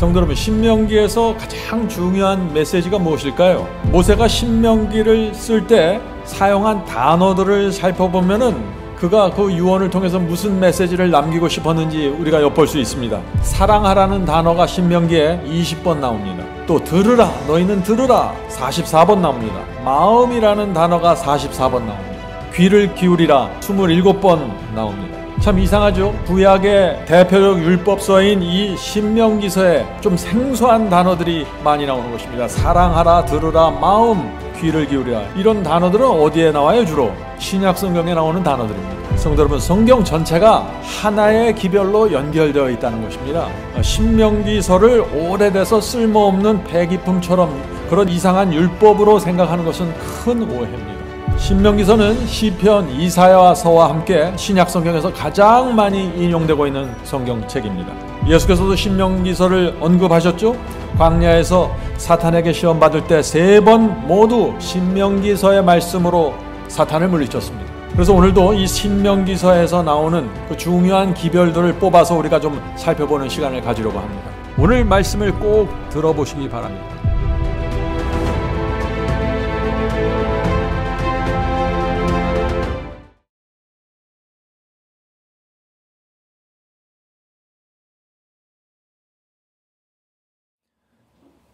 성도 여러분, 신명기에서 가장 중요한 메시지가 무엇일까요? 모세가 신명기를 쓸 때 사용한 단어들을 살펴보면은 그가 그 유언을 통해서 무슨 메시지를 남기고 싶었는지 우리가 엿볼 수 있습니다. 사랑하라는 단어가 신명기에 20번 나옵니다. 또 들으라, 너희는 들으라 44번 나옵니다. 마음이라는 단어가 44번 나옵니다. 귀를 기울이라 27번 나옵니다. 참 이상하죠? 구약의 대표적 율법서인 이 신명기서에 좀 생소한 단어들이 많이 나오는 것입니다. 사랑하라, 들으라, 마음, 귀를 기울이라, 이런 단어들은 어디에 나와요? 주로 신약 성경에 나오는 단어들입니다. 성도 여러분, 성경 전체가 하나의 기별로 연결되어 있다는 것입니다. 신명기서를 오래돼서 쓸모없는 폐기품처럼 그런 이상한 율법으로 생각하는 것은 큰 오해입니다. 신명기서는 시편, 이사야서와 함께 신약 성경에서 가장 많이 인용되고 있는 성경책입니다. 예수께서도 신명기서를 언급하셨죠? 광야에서 사탄에게 시험받을 때 3번 모두 신명기서의 말씀으로 사탄을 물리쳤습니다. 그래서 오늘도 이 신명기서에서 나오는 그 중요한 기별들을 뽑아서 우리가 좀 살펴보는 시간을 가지려고 합니다. 오늘 말씀을 꼭 들어보시기 바랍니다.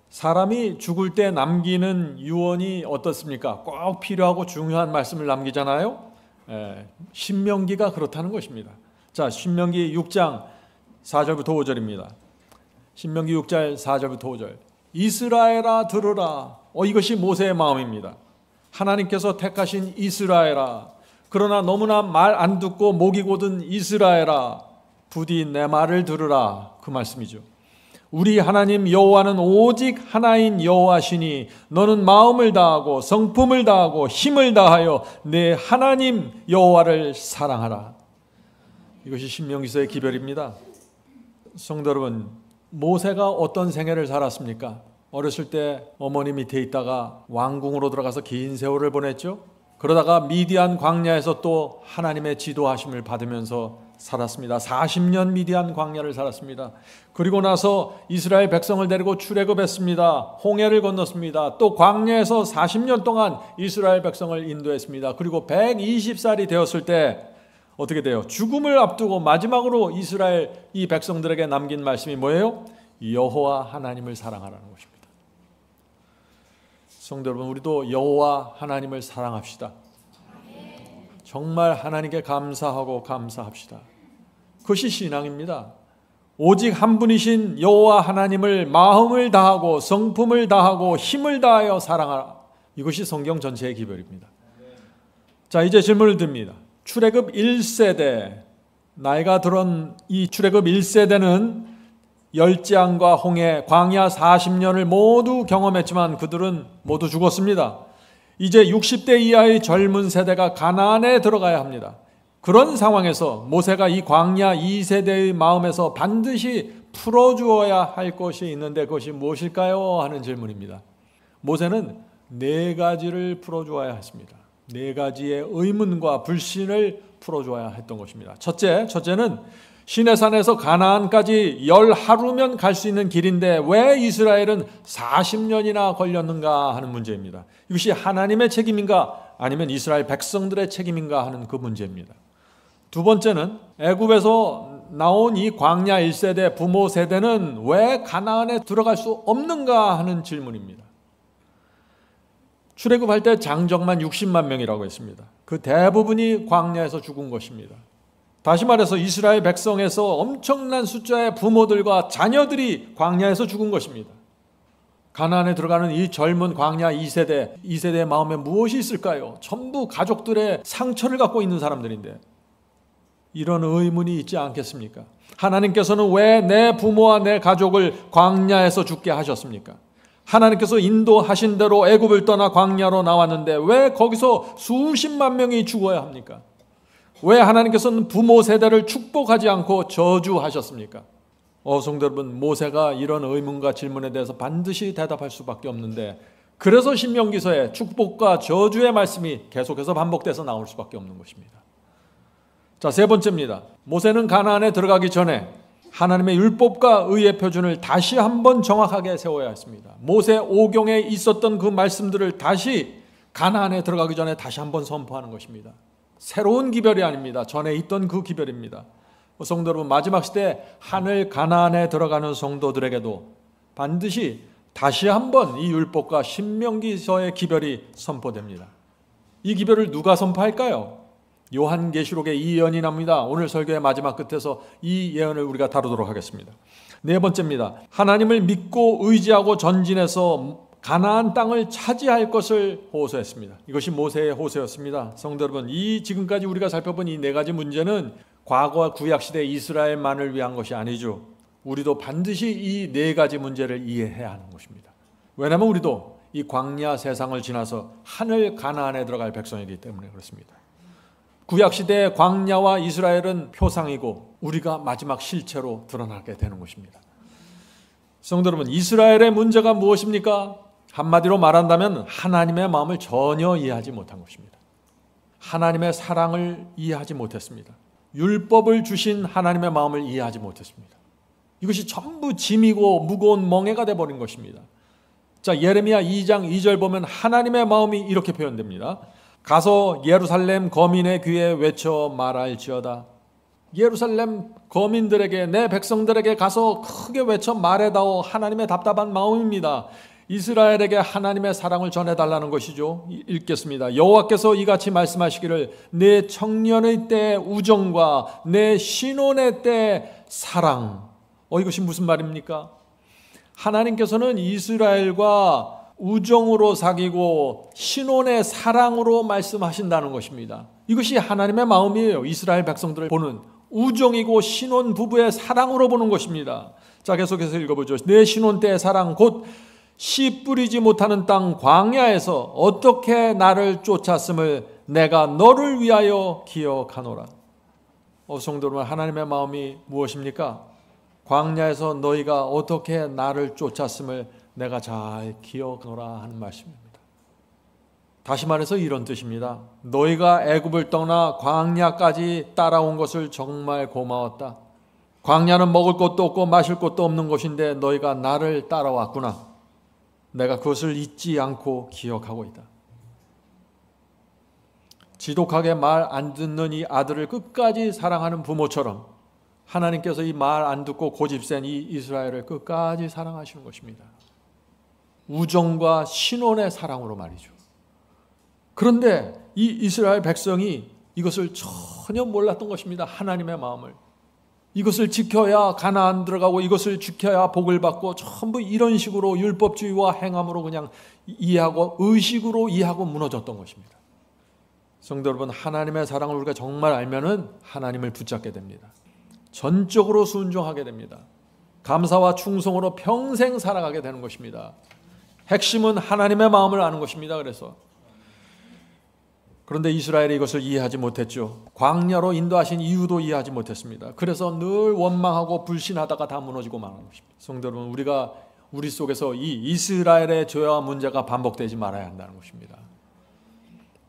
사람이 죽을 때 남기는 유언이 어떻습니까? 꼭 필요하고 중요한 말씀을 남기잖아요. 신명기가 그렇다는 것입니다. 자, 신명기 6장 4절부터 5절입니다. 신명기 6장 4절부터 5절. 이스라엘아 들으라. 이것이 모세의 마음입니다. 하나님께서 택하신 이스라엘아. 그러나 너무나 말 안 듣고 목이 곧은 이스라엘아. 부디 내 말을 들으라. 그 말씀이죠. 우리 하나님 여호와는 오직 하나인 여호와시니 너는 마음을 다하고 성품을 다하고 힘을 다하여 내 하나님 여호와를 사랑하라. 이것이 신명기서의 기별입니다. 성도 여러분, 모세가 어떤 생애를 살았습니까? 어렸을 때 어머니 밑에 있다가 왕궁으로 들어가서 긴 세월을 보냈죠. 그러다가 미디안 광야에서 또 하나님의 지도하심을 받으면서 살았습니다. 40년 미디안 광야를 살았습니다. 그리고 나서 이스라엘 백성을 데리고 출애굽했습니다. 홍해를 건넜습니다. 또 광야에서 40년 동안 이스라엘 백성을 인도했습니다. 그리고 120살이 되었을 때 어떻게 돼요? 죽음을 앞두고 마지막으로 이스라엘 이 백성들에게 남긴 말씀이 뭐예요? 여호와 하나님을 사랑하라는 것입니다. 성도 여러분, 우리도 여호와 하나님을 사랑합시다. 정말 하나님께 감사하고 감사합시다. 그것이 신앙입니다. 오직 한 분이신 여호와 하나님을 마음을 다하고 성품을 다하고 힘을 다하여 사랑하라. 이것이 성경 전체의 기별입니다. 자, 이제 질문을 듭니다. 출애굽 1세대, 나이가 들은 이 출애굽 1세대는 열지양과 홍해, 광야 40년을 모두 경험했지만 그들은 모두 죽었습니다. 이제 60대 이하의 젊은 세대가 가나안에 들어가야 합니다. 그런 상황에서 모세가 이 광야 2세대의 마음에서 반드시 풀어주어야 할 것이 있는데 그것이 무엇일까요? 하는 질문입니다. 모세는 4가지를 풀어주어야 했습니다. 4가지의 의문과 불신을 풀어줘야 했던 것입니다. 첫째는 시내산에서 가나안까지 10하루면 갈 수 있는 길인데 왜 이스라엘은 40년이나 걸렸는가 하는 문제입니다. 이것이 하나님의 책임인가 아니면 이스라엘 백성들의 책임인가 하는 그 문제입니다. 두 번째는 애굽에서 나온 이 광야 1세대 부모 세대는 왜 가나안에 들어갈 수 없는가 하는 질문입니다. 출애굽할 때 장정만 60만 명이라고 했습니다. 그 대부분이 광야에서 죽은 것입니다. 다시 말해서 이스라엘 백성에서 엄청난 숫자의 부모들과 자녀들이 광야에서 죽은 것입니다. 가나안에 들어가는 이 젊은 광야 2세대의 마음에 무엇이 있을까요? 전부 가족들의 상처를 갖고 있는 사람들인데 이런 의문이 있지 않겠습니까? 하나님께서는 왜 내 부모와 내 가족을 광야에서 죽게 하셨습니까? 하나님께서 인도하신 대로 애굽을 떠나 광야로 나왔는데 왜 거기서 수십만 명이 죽어야 합니까? 왜 하나님께서는 부모 세대를 축복하지 않고 저주하셨습니까? 성도 여러분, 모세가 이런 의문과 질문에 대해서 반드시 대답할 수밖에 없는데 그래서 신명기서에 축복과 저주의 말씀이 계속해서 반복돼서 나올 수밖에 없는 것입니다. 자, 세 번째입니다. 모세는 가나안에 들어가기 전에 하나님의 율법과 의의 표준을 다시 한번 정확하게 세워야 했습니다. 모세 오경에 있었던 그 말씀들을 다시 가나안에 들어가기 전에 다시 한번 선포하는 것입니다. 새로운 기별이 아닙니다. 전에 있던 그 기별입니다. 성도 여러분, 마지막 시대 하늘 가나안에 들어가는 성도들에게도 반드시 다시 한번 이 율법과 신명기서의 기별이 선포됩니다. 이 기별을 누가 선포할까요? 요한계시록의 이 예언이 납니다. 오늘 설교의 마지막 끝에서 이 예언을 우리가 다루도록 하겠습니다. 네 번째입니다. 하나님을 믿고 의지하고 전진해서 가나안 땅을 차지할 것을 호소했습니다. 이것이 모세의 호소였습니다. 성도 여러분, 이 지금까지 우리가 살펴본 이 네 가지 문제는 과거와 구약시대 이스라엘만을 위한 것이 아니죠. 우리도 반드시 이 네 가지 문제를 이해해야 하는 것입니다. 왜냐하면 우리도 이 광야 세상을 지나서 하늘 가나안에 들어갈 백성이기 때문에 그렇습니다. 구약시대의 광야와 이스라엘은 표상이고 우리가 마지막 실체로 드러나게 되는 것입니다. 성도 여러분, 이스라엘의 문제가 무엇입니까? 한마디로 말한다면 하나님의 마음을 전혀 이해하지 못한 것입니다. 하나님의 사랑을 이해하지 못했습니다. 율법을 주신 하나님의 마음을 이해하지 못했습니다. 이것이 전부 짐이고 무거운 멍에가 되어버린 것입니다. 자, 예레미야 2장 2절 보면 하나님의 마음이 이렇게 표현됩니다. 가서 예루살렘 거민의 귀에 외쳐 말할지어다. 예루살렘 거민들에게, 내 백성들에게 가서 크게 외쳐 말해다오. 하나님의 답답한 마음입니다. 이스라엘에게 하나님의 사랑을 전해달라는 것이죠. 읽겠습니다. 여호와께서 이같이 말씀하시기를 내 청년의 때 우정과 내 신혼의 때 사랑. 이것이 무슨 말입니까? 하나님께서는 이스라엘과 우정으로 사귀고 신혼의 사랑으로 말씀하신다는 것입니다. 이것이 하나님의 마음이에요. 이스라엘 백성들을 보는 우정이고 신혼 부부의 사랑으로 보는 것입니다. 자, 계속해서 읽어보죠. 내 신혼 때의 사랑 곧 씨 뿌리지 못하는 땅 광야에서 어떻게 나를 쫓았음을 내가 너를 위하여 기억하노라. 성도 여러분, 하나님의 마음이 무엇입니까? 광야에서 너희가 어떻게 나를 쫓았음을 내가 잘 기억하노라 하는 말씀입니다. 다시 말해서 이런 뜻입니다. 너희가 애굽을 떠나 광야까지 따라온 것을 정말 고마웠다. 광야는 먹을 것도 없고 마실 것도 없는 곳인데 너희가 나를 따라왔구나. 내가 그것을 잊지 않고 기억하고 있다. 지독하게 말 안 듣는 이 아들을 끝까지 사랑하는 부모처럼 하나님께서 이 말 안 듣고 고집센 이 이스라엘을 끝까지 사랑하시는 것입니다. 우정과 신혼의 사랑으로 말이죠. 그런데 이 이스라엘 백성이 이것을 전혀 몰랐던 것입니다. 하나님의 마음을. 이것을 지켜야 가나안 들어가고 이것을 지켜야 복을 받고 전부 이런 식으로 율법주의와 행함으로 그냥 이해하고 의식으로 이해하고 무너졌던 것입니다. 성도 여러분, 하나님의 사랑을 우리가 정말 알면은 하나님을 붙잡게 됩니다. 전적으로 순종하게 됩니다. 감사와 충성으로 평생 살아가게 되는 것입니다. 핵심은 하나님의 마음을 아는 것입니다. 그런데 이스라엘이 이것을 이해하지 못했죠. 광야로 인도하신 이유도 이해하지 못했습니다. 그래서 늘 원망하고 불신하다가 다 무너지고 마는 것입니다. 성도 여러분, 우리가 우리 속에서 이 이스라엘의 죄와 문제가 반복되지 말아야 한다는 것입니다.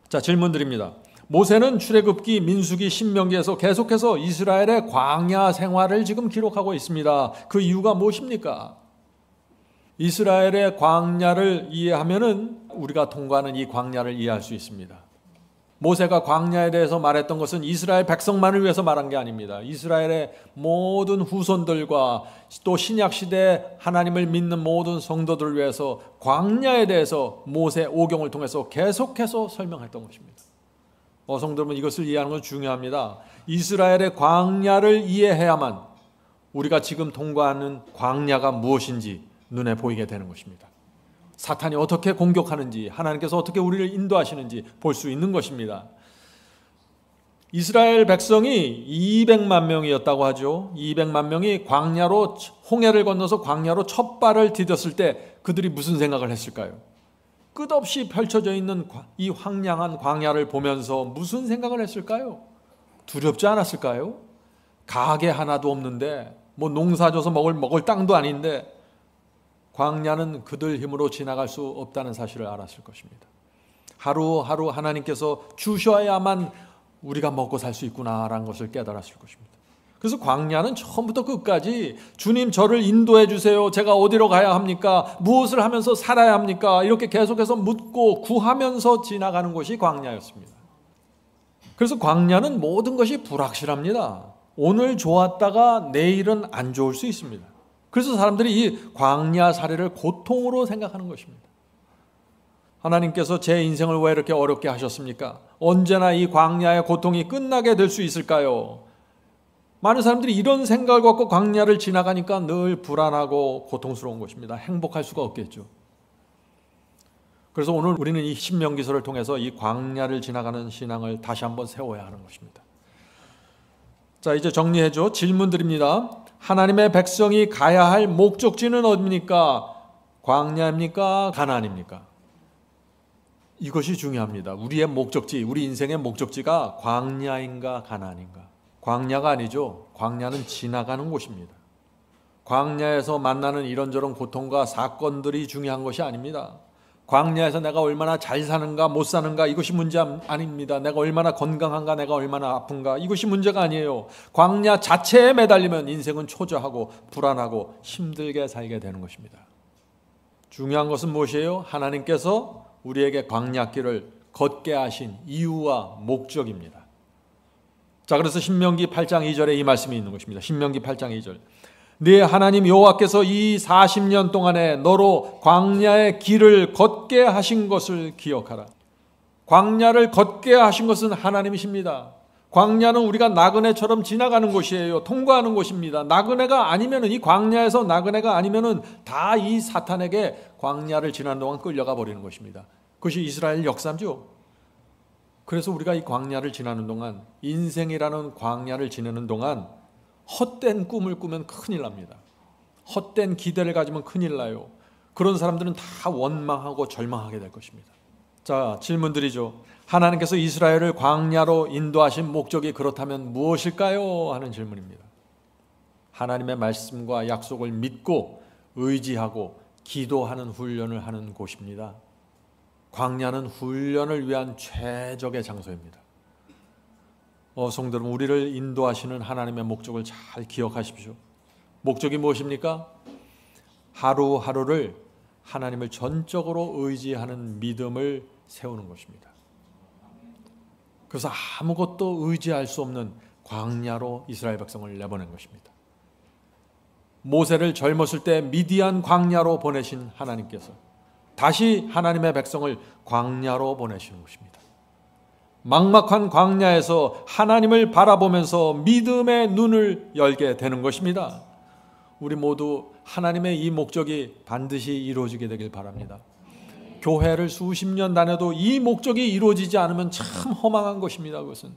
자, 질문 드립니다. 모세는 출애굽기, 민수기, 신명기에서 계속해서 이스라엘의 광야 생활을 지금 기록하고 있습니다. 그 이유가 무엇입니까? 이스라엘의 광야를 이해하면은 우리가 통과하는 이 광야를 이해할 수 있습니다. 모세가 광야에 대해서 말했던 것은 이스라엘 백성만을 위해서 말한 게 아닙니다. 이스라엘의 모든 후손들과 또 신약시대 하나님을 믿는 모든 성도들을 위해서 광야에 대해서 모세 오경을 통해서 계속해서 설명했던 것입니다. 성도 여러분, 이것을 이해하는 건 중요합니다. 이스라엘의 광야를 이해해야만 우리가 지금 통과하는 광야가 무엇인지 눈에 보이게 되는 것입니다. 사탄이 어떻게 공격하는지, 하나님께서 어떻게 우리를 인도하시는지 볼 수 있는 것입니다. 이스라엘 백성이 200만 명이었다고 하죠. 200만 명이 광야로, 홍해를 건너서 광야로 첫 발을 디뎠을 때 그들이 무슨 생각을 했을까요? 끝없이 펼쳐져 있는 이 황량한 광야를 보면서 무슨 생각을 했을까요? 두렵지 않았을까요? 가게 하나도 없는데, 농사져서 먹을 땅도 아닌데 광야는 그들 힘으로 지나갈 수 없다는 사실을 알았을 것입니다. 하루하루 하나님께서 주셔야만 우리가 먹고 살 수 있구나라는 것을 깨달았을 것입니다. 그래서 광야는 처음부터 끝까지 주님 저를 인도해 주세요. 제가 어디로 가야 합니까? 무엇을 하면서 살아야 합니까? 이렇게 계속해서 묻고 구하면서 지나가는 곳이 광야였습니다. 그래서 광야는 모든 것이 불확실합니다. 오늘 좋았다가 내일은 안 좋을 수 있습니다. 그래서 사람들이 이 광야 사례를 고통으로 생각하는 것입니다. 하나님께서 제 인생을 왜 이렇게 어렵게 하셨습니까? 언제나 이 광야의 고통이 끝나게 될 수 있을까요? 많은 사람들이 이런 생각을 갖고 광야를 지나가니까 늘 불안하고 고통스러운 것입니다. 행복할 수가 없겠죠. 그래서 오늘 우리는 이 신명기서를 통해서 이 광야를 지나가는 신앙을 다시 한번 세워야 하는 것입니다. 자, 이제 정리해줘. 질문 드립니다. 하나님의 백성이 가야 할 목적지는 어디입니까? 광야입니까? 가나안입니까? 이것이 중요합니다. 우리의 목적지, 우리 인생의 목적지가 광야인가 가나안인가? 광야가 아니죠. 광야는 지나가는 곳입니다. 광야에서 만나는 이런저런 고통과 사건들이 중요한 것이 아닙니다. 광야에서 내가 얼마나 잘 사는가 못 사는가 이것이 문제 아닙니다. 내가 얼마나 건강한가 내가 얼마나 아픈가 이것이 문제가 아니에요. 광야 자체에 매달리면 인생은 초조하고 불안하고 힘들게 살게 되는 것입니다. 중요한 것은 무엇이에요? 하나님께서 우리에게 광야길을 걷게 하신 이유와 목적입니다. 자, 그래서 신명기 8장 2절에 이 말씀이 있는 것입니다. 신명기 8장 2절. 네 하나님 여호와께서 이 40년 동안에 너로 광야의 길을 걷게 하신 것을 기억하라. 광야를 걷게 하신 것은 하나님이십니다. 광야는 우리가 나그네처럼 지나가는 곳이에요. 통과하는 곳입니다. 나그네가 아니면은 이 광야에서 나그네가 아니면은 다 이 사탄에게 광야를 지나는 동안 끌려가 버리는 것입니다. 그것이 이스라엘 역사죠. 그래서 우리가 이 광야를 지나는 동안 인생이라는 광야를 지내는 동안 헛된 꿈을 꾸면 큰일 납니다. 헛된 기대를 가지면 큰일 나요. 그런 사람들은 다 원망하고 절망하게 될 것입니다. 자, 질문 드리죠. 하나님께서 이스라엘을 광야로 인도하신 목적이 그렇다면 무엇일까요? 하는 질문입니다. 하나님의 말씀과 약속을 믿고 의지하고 기도하는 훈련을 하는 곳입니다. 광야는 훈련을 위한 최적의 장소입니다. 성도 여러분, 우리를 인도하시는 하나님의 목적을 잘 기억하십시오. 목적이 무엇입니까? 하루하루를 하나님을 전적으로 의지하는 믿음을 세우는 것입니다. 그래서 아무것도 의지할 수 없는 광야로 이스라엘 백성을 내보낸 것입니다. 모세를 젊었을 때 미디안 광야로 보내신 하나님께서 다시 하나님의 백성을 광야로 보내시는 것입니다. 막막한 광야에서 하나님을 바라보면서 믿음의 눈을 열게 되는 것입니다. 우리 모두 하나님의 이 목적이 반드시 이루어지게 되길 바랍니다. 교회를 수십 년 다녀도 이 목적이 이루어지지 않으면 참 허망한 것입니다. 그것은.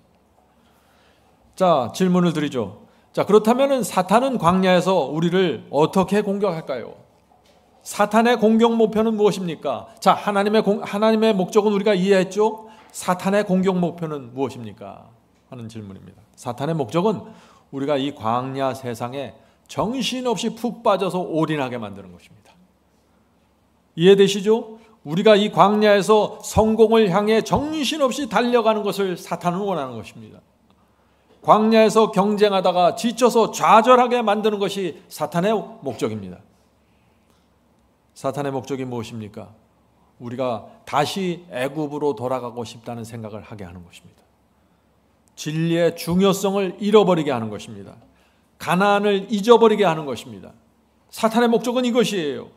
자, 질문을 드리죠. 자, 그렇다면 사탄은 광야에서 우리를 어떻게 공격할까요? 사탄의 공격 목표는 무엇입니까? 자, 하나님의 목적은 우리가 이해했죠? 사탄의 공격 목표는 무엇입니까? 하는 질문입니다. 사탄의 목적은 우리가 이 광야 세상에 정신없이 푹 빠져서 올인하게 만드는 것입니다. 이해되시죠? 우리가 이 광야에서 성공을 향해 정신없이 달려가는 것을 사탄은 원하는 것입니다. 광야에서 경쟁하다가 지쳐서 좌절하게 만드는 것이 사탄의 목적입니다. 사탄의 목적이 무엇입니까? 우리가 다시 애굽으로 돌아가고 싶다는 생각을 하게 하는 것입니다. 진리의 중요성을 잃어버리게 하는 것입니다. 가나안을 잊어버리게 하는 것입니다. 사탄의 목적은 이것이에요.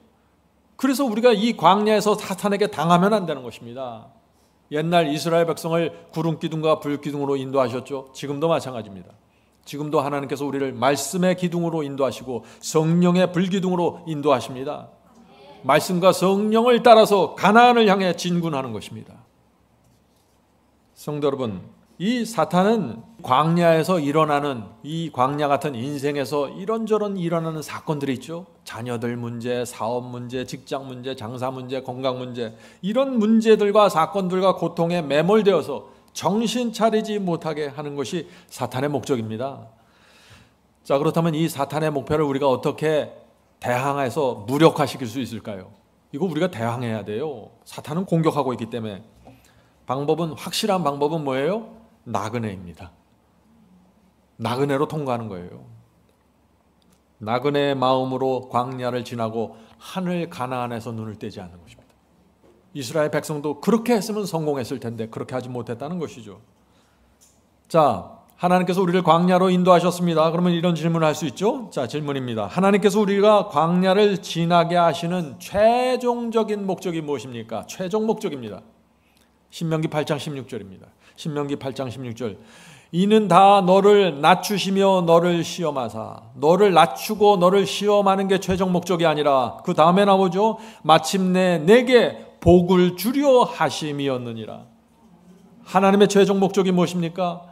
그래서 우리가 이 광야에서 사탄에게 당하면 안 되는 것입니다. 옛날 이스라엘 백성을 구름기둥과 불기둥으로 인도하셨죠. 지금도 마찬가지입니다. 지금도 하나님께서 우리를 말씀의 기둥으로 인도하시고 성령의 불기둥으로 인도하십니다. 말씀과 성령을 따라서 가나안을 향해 진군하는 것입니다. 성도 여러분, 이 사탄은 광야에서 일어나는 이 광야 같은 인생에서 이런저런 일어나는 사건들이 있죠. 자녀들 문제, 사업 문제, 직장 문제, 장사 문제, 건강 문제, 이런 문제들과 사건들과 고통에 매몰되어서 정신 차리지 못하게 하는 것이 사탄의 목적입니다. 자, 그렇다면 이 사탄의 목표를 우리가 어떻게 대항해서 무력화시킬 수 있을까요? 이거 우리가 대항해야 돼요. 사탄은 공격하고 있기 때문에. 확실한 방법은 뭐예요? 나그네입니다. 나그네로 통과하는 거예요. 나그네의 마음으로 광야를 지나고 하늘 가나안에서 눈을 떼지 않는 것입니다. 이스라엘 백성도 그렇게 했으면 성공했을 텐데 그렇게 하지 못했다는 것이죠. 자, 하나님께서 우리를 광야로 인도하셨습니다. 그러면 이런 질문을 할 수 있죠. 자, 질문입니다. 하나님께서 우리가 광야를 지나게 하시는 최종적인 목적이 무엇입니까? 최종 목적입니다. 신명기 8장 16절입니다. 신명기 8장 16절. 이는 다 너를 낮추시며 너를 시험하사. 너를 낮추고 너를 시험하는 게 최종 목적이 아니라 그 다음에 나오죠. 마침내 내게 복을 주려 하심이었느니라. 하나님의 최종 목적이 무엇입니까?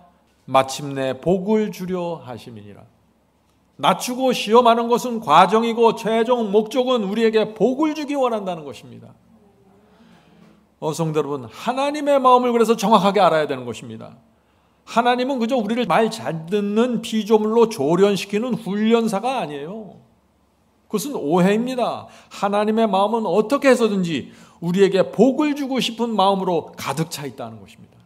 마침내 복을 주려 하심이니라. 낮추고 시험하는 것은 과정이고 최종 목적은 우리에게 복을 주기 원한다는 것입니다. 성도 여러분, 하나님의 마음을 그래서 정확하게 알아야 되는 것입니다. 하나님은 그저 우리를 말 잘 듣는 피조물로 조련시키는 훈련사가 아니에요. 그것은 오해입니다. 하나님의 마음은 어떻게 해서든지 우리에게 복을 주고 싶은 마음으로 가득 차 있다는 것입니다.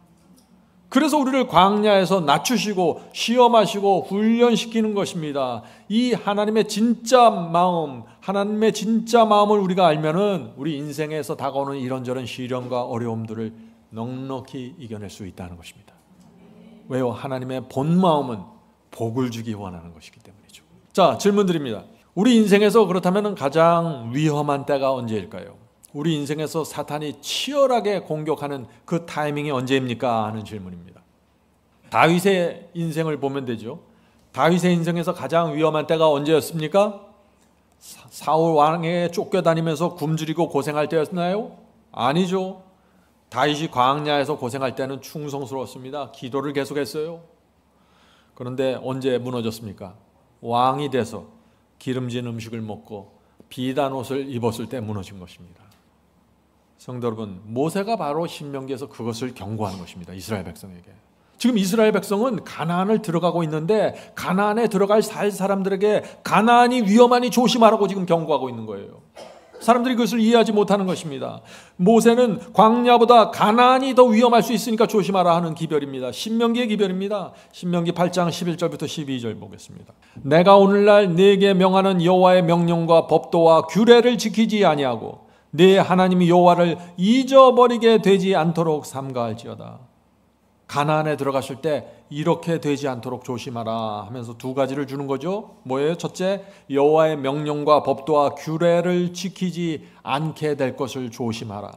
그래서 우리를 광야에서 낮추시고 시험하시고 훈련시키는 것입니다. 이 하나님의 진짜 마음, 하나님의 진짜 마음을 우리가 알면은 우리 인생에서 다가오는 이런저런 시련과 어려움들을 넉넉히 이겨낼 수 있다는 것입니다. 왜요? 하나님의 본 마음은 복을 주기 원하는 것이기 때문이죠. 자, 질문 드립니다. 우리 인생에서 그렇다면 가장 위험한 때가 언제일까요? 우리 인생에서 사탄이 치열하게 공격하는 그 타이밍이 언제입니까? 하는 질문입니다. 다윗의 인생을 보면 되죠. 다윗의 인생에서 가장 위험한 때가 언제였습니까? 사울 왕에게 쫓겨다니면서 굶주리고 고생할 때였나요? 아니죠. 다윗이 광야에서 고생할 때는 충성스러웠습니다. 기도를 계속했어요. 그런데 언제 무너졌습니까? 왕이 돼서 기름진 음식을 먹고 비단 옷을 입었을 때 무너진 것입니다. 성도 여러분, 모세가 바로 신명기에서 그것을 경고하는 것입니다. 이스라엘 백성에게. 지금 이스라엘 백성은 가나안을 들어가고 있는데 가나안에 들어갈 사람들에게 가나안이 위험하니 조심하라고 지금 경고하고 있는 거예요. 사람들이 그것을 이해하지 못하는 것입니다. 모세는 광야보다 가나안이 더 위험할 수 있으니까 조심하라 하는 기별입니다. 신명기의 기별입니다. 신명기 8장 11절부터 12절 보겠습니다. 내가 오늘날 네게 명하는 여호와의 명령과 법도와 규례를 지키지 아니하고 네 하나님 여호와를 잊어버리게 되지 않도록 삼가할지어다. 가나안에 들어가실 때 이렇게 되지 않도록 조심하라 하면서 두 가지를 주는 거죠. 뭐예요? 첫째, 여호와의 명령과 법도와 규례를 지키지 않게 될 것을 조심하라.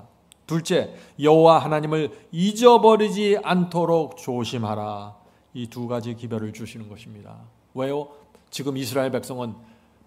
둘째, 여호와 하나님을 잊어버리지 않도록 조심하라. 이 두 가지 기별을 주시는 것입니다. 왜요? 지금 이스라엘 백성은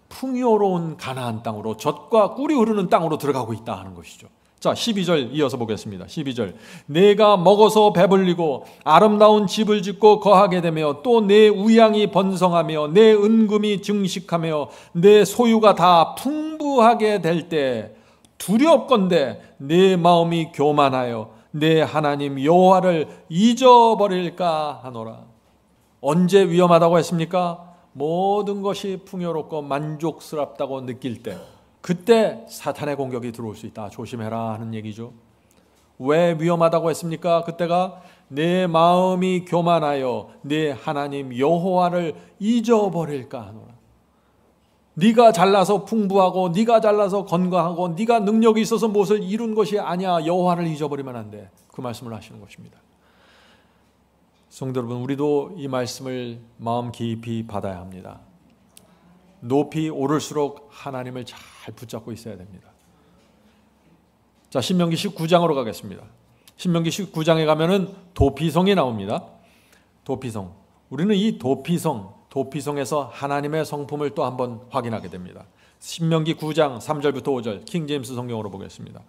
풍요로운 가나안 땅으로, 젖과 꿀이 흐르는 땅으로 들어가고 있다 하는 것이죠. 자, 12절 이어서 보겠습니다. 12절. 내가 먹어서 배불리고 아름다운 집을 짓고 거하게 되며 또 내 우양이 번성하며 내 은금이 증식하며 내 소유가 다 풍부하게 될 때 두렵건대 내 마음이 교만하여 내 하나님 여호와를 잊어버릴까 하노라. 언제 위험하다고 했습니까? 모든 것이 풍요롭고 만족스럽다고 느낄 때, 그때 사탄의 공격이 들어올 수 있다. 조심해라 하는 얘기죠. 왜 위험하다고 했습니까? 그때가 내 마음이 교만하여 내 하나님 여호와를 잊어버릴까 하노라. 네가 잘나서 풍부하고 네가 잘나서 건강하고 네가 능력이 있어서 무엇을 이룬 것이 아니야. 여호와를 잊어버리면 안 돼. 그 말씀을 하시는 것입니다. 성도 여러분, 우리도 이 말씀을 마음 깊이 받아야 합니다. 높이 오를수록 하나님을 잘 붙잡고 있어야 됩니다. 자, 신명기 19장으로 가겠습니다. 신명기 19장에 가면은 도피성이 나옵니다. 도피성. 우리는 이 도피성에서 하나님의 성품을 또 한번 확인하게 됩니다. 신명기 9장 3절부터 5절 킹제임스 성경으로 보겠습니다.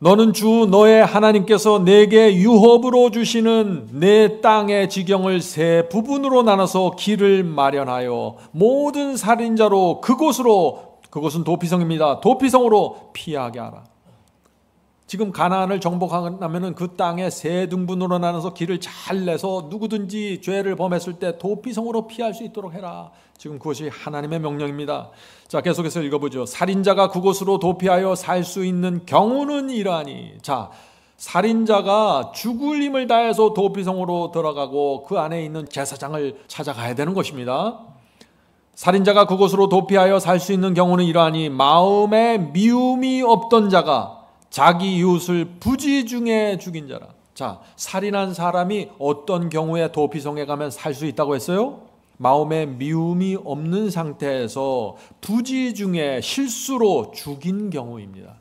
너는 주 너의 하나님께서 내게 유업으로 주시는 내 땅의 지경을 세 부분으로 나눠서 길을 마련하여 모든 살인자로 그곳은 도피성입니다. 도피성으로 피하게 하라. 지금 가나안을 정복하려면 그 땅에 세 등분으로 나눠서 길을 잘 내서 누구든지 죄를 범했을 때 도피성으로 피할 수 있도록 해라. 지금 그것이 하나님의 명령입니다. 자, 계속해서 읽어보죠. 살인자가 그곳으로 도피하여 살 수 있는 경우는 이러하니. 자, 살인자가 죽을 힘을 다해서 도피성으로 들어가고 그 안에 있는 제사장을 찾아가야 되는 것입니다. 살인자가 그곳으로 도피하여 살 수 있는 경우는 이러하니 마음에 미움이 없던 자가 자기 이웃을 부지중에 죽인 자라. 자, 살인한 사람이 어떤 경우에 도피성에 가면 살 수 있다고 했어요? 마음에 미움이 없는 상태에서 부지중에 실수로 죽인 경우입니다.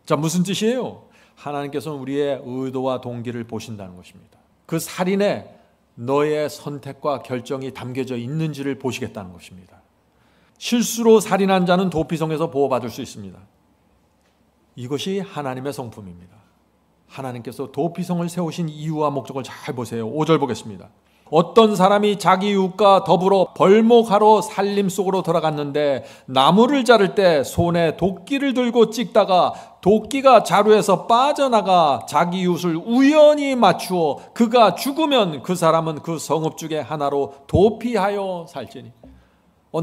자, 무슨 뜻이에요? 하나님께서는 우리의 의도와 동기를 보신다는 것입니다. 그 살인에 너의 선택과 결정이 담겨져 있는지를 보시겠다는 것입니다. 실수로 살인한 자는 도피성에서 보호받을 수 있습니다. 이것이 하나님의 성품입니다. 하나님께서 도피성을 세우신 이유와 목적을 잘 보세요. 5절 보겠습니다. 어떤 사람이 자기 이웃과 더불어 벌목하러 산림 속으로 들어갔는데 나무를 자를 때 손에 도끼를 들고 찍다가 도끼가 자루에서 빠져나가 자기 이웃을 우연히 맞추어 그가 죽으면 그 사람은 그 성읍 중에 하나로 도피하여 살지니.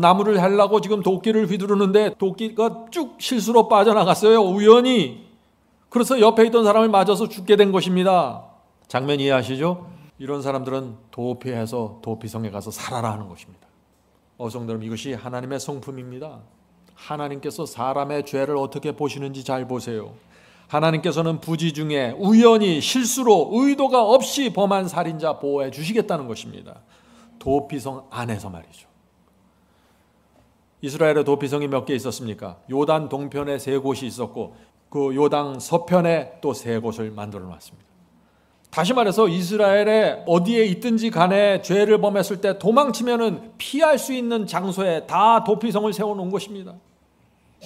나무를 하려고 지금 도끼를 휘두르는데 도끼가 쭉 실수로 빠져나갔어요. 우연히. 그래서 옆에 있던 사람을 맞아서 죽게 된 것입니다. 장면 이해하시죠? 이런 사람들은 도피해서 도피성에 가서 살아라 하는 것입니다. 성도 여러분, 이것이 하나님의 성품입니다. 하나님께서 사람의 죄를 어떻게 보시는지 잘 보세요. 하나님께서는 부지중에 우연히 실수로 의도가 없이 범한 살인자 보호해 주시겠다는 것입니다. 도피성 안에서 말이죠. 이스라엘의 도피성이 몇 개 있었습니까? 요단 동편에 3곳이 있었고 그 요단 서편에 또 3곳을 만들어 놨습니다. 다시 말해서 이스라엘에 어디에 있든지 간에 죄를 범했을 때 도망치면은 피할 수 있는 장소에 다 도피성을 세워놓은 것입니다.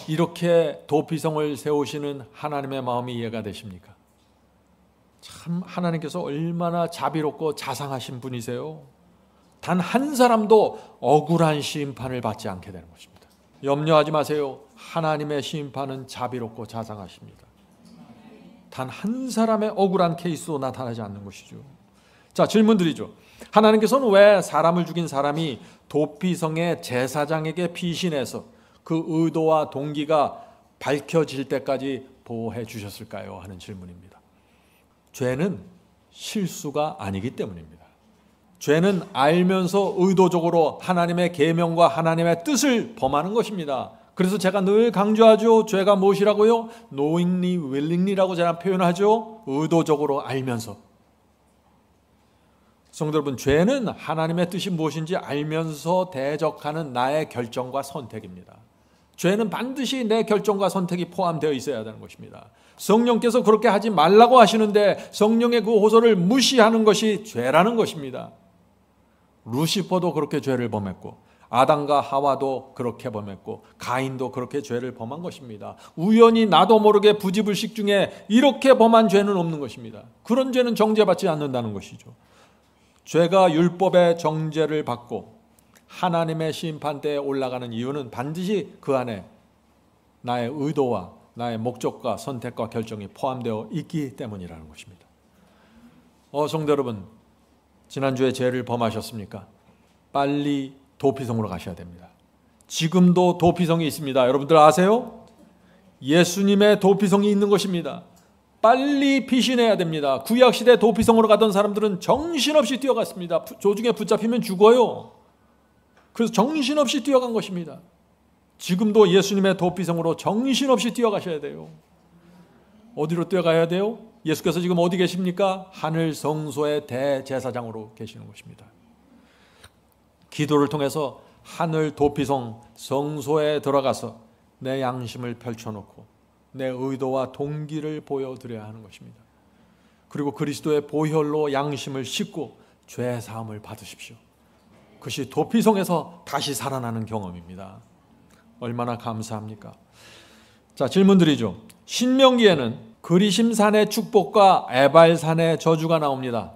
이렇게 도피성을 세우시는 하나님의 마음이 이해가 되십니까? 참 하나님께서 얼마나 자비롭고 자상하신 분이세요. 단 한 사람도 억울한 심판을 받지 않게 되는 것입니다. 염려하지 마세요. 하나님의 심판은 자비롭고 자상하십니다. 단 한 사람의 억울한 케이스도 나타나지 않는 것이죠. 자, 질문 드리죠. 하나님께서는 왜 사람을 죽인 사람이 도피성의 제사장에게 피신해서 그 의도와 동기가 밝혀질 때까지 보호해 주셨을까요? 하는 질문입니다. 죄는 실수가 아니기 때문입니다. 죄는 알면서 의도적으로 하나님의 계명과 하나님의 뜻을 범하는 것입니다. 그래서 제가 늘 강조하죠. 죄가 무엇이라고요? knowingly, willingly라고 제가 표현하죠. 의도적으로 알면서. 성도 여러분, 죄는 하나님의 뜻이 무엇인지 알면서 대적하는 나의 결정과 선택입니다. 죄는 반드시 내 결정과 선택이 포함되어 있어야 되는 것입니다. 성령께서 그렇게 하지 말라고 하시는데 성령의 그 호소를 무시하는 것이 죄라는 것입니다. 루시퍼도 그렇게 죄를 범했고 아담과 하와도 그렇게 범했고 가인도 그렇게 죄를 범한 것입니다. 우연히 나도 모르게 부지불식 중에 이렇게 범한 죄는 없는 것입니다. 그런 죄는 정죄받지 않는다는 것이죠. 죄가 율법의 정죄를 받고 하나님의 심판대에 올라가는 이유는 반드시 그 안에 나의 의도와 나의 목적과 선택과 결정이 포함되어 있기 때문이라는 것입니다. 성도 여러분, 지난주에 죄를 범하셨습니까? 빨리 도피성으로 가셔야 됩니다. 지금도 도피성이 있습니다. 여러분들 아세요? 예수님의 도피성이 있는 것입니다. 빨리 피신해야 됩니다. 구약시대 도피성으로 가던 사람들은 정신없이 뛰어갔습니다. 조중에 붙잡히면 죽어요. 그래서 정신없이 뛰어간 것입니다. 지금도 예수님의 도피성으로 정신없이 뛰어가셔야 돼요. 어디로 뛰어가야 돼요? 예수께서 지금 어디 계십니까? 하늘 성소의 대제사장으로 계시는 것입니다. 기도를 통해서 하늘 도피성 성소에 들어가서 내 양심을 펼쳐놓고 내 의도와 동기를 보여드려야 하는 것입니다. 그리고 그리스도의 보혈로 양심을 씻고 죄 사함을 받으십시오. 그것이 도피성에서 다시 살아나는 경험입니다. 얼마나 감사합니까? 자, 질문 드리죠. 신명기에는 그리심산의 축복과 에발산의 저주가 나옵니다.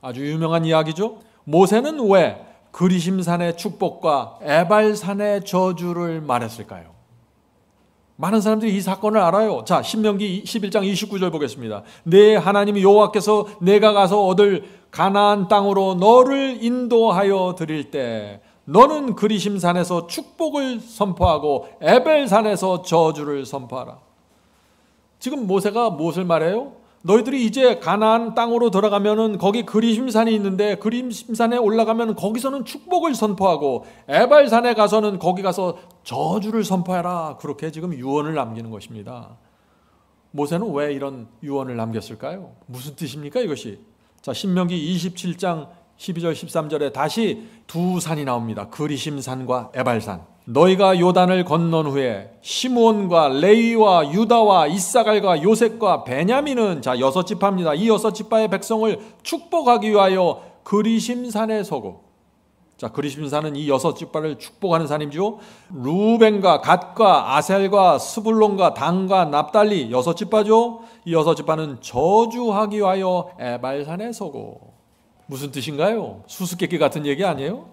아주 유명한 이야기죠. 모세는 왜 그리심산의 축복과 에발산의 저주를 말했을까요? 많은 사람들이 이 사건을 알아요. 자, 신명기 11장 29절 보겠습니다. 내 하나님 여호와께서 내가 가서 얻을 가나안 땅으로 너를 인도하여 드릴 때 너는 그리심산에서 축복을 선포하고 에벨산에서 저주를 선포하라. 지금 모세가 무엇을 말해요? 너희들이 이제 가나안 땅으로 들어가면은 거기 그리심산이 있는데 그리심산에 올라가면 거기서는 축복을 선포하고 에발산에 가서는 거기 가서 저주를 선포해라. 그렇게 지금 유언을 남기는 것입니다. 모세는 왜 이런 유언을 남겼을까요? 무슨 뜻입니까 이것이? 자, 신명기 27장 12절 13절에 다시 두 산이 나옵니다. 그리심산과 에발산. 너희가 요단을 건넌 후에 시므온과 레위와 유다와 이사갈과 요셉과 베냐민은, 자, 6지파입니다. 이 6지파의 백성을 축복하기 위하여 그리심산에 서고, 자, 그리심산은 이 6지파를 축복하는 산이죠. 루벤과 갓과 아셀과 스불론과 단과 납달리 6지파죠. 이 6지파는 저주하기 위하여 에발산에 서고. 무슨 뜻인가요? 수수께끼 같은 얘기 아니에요?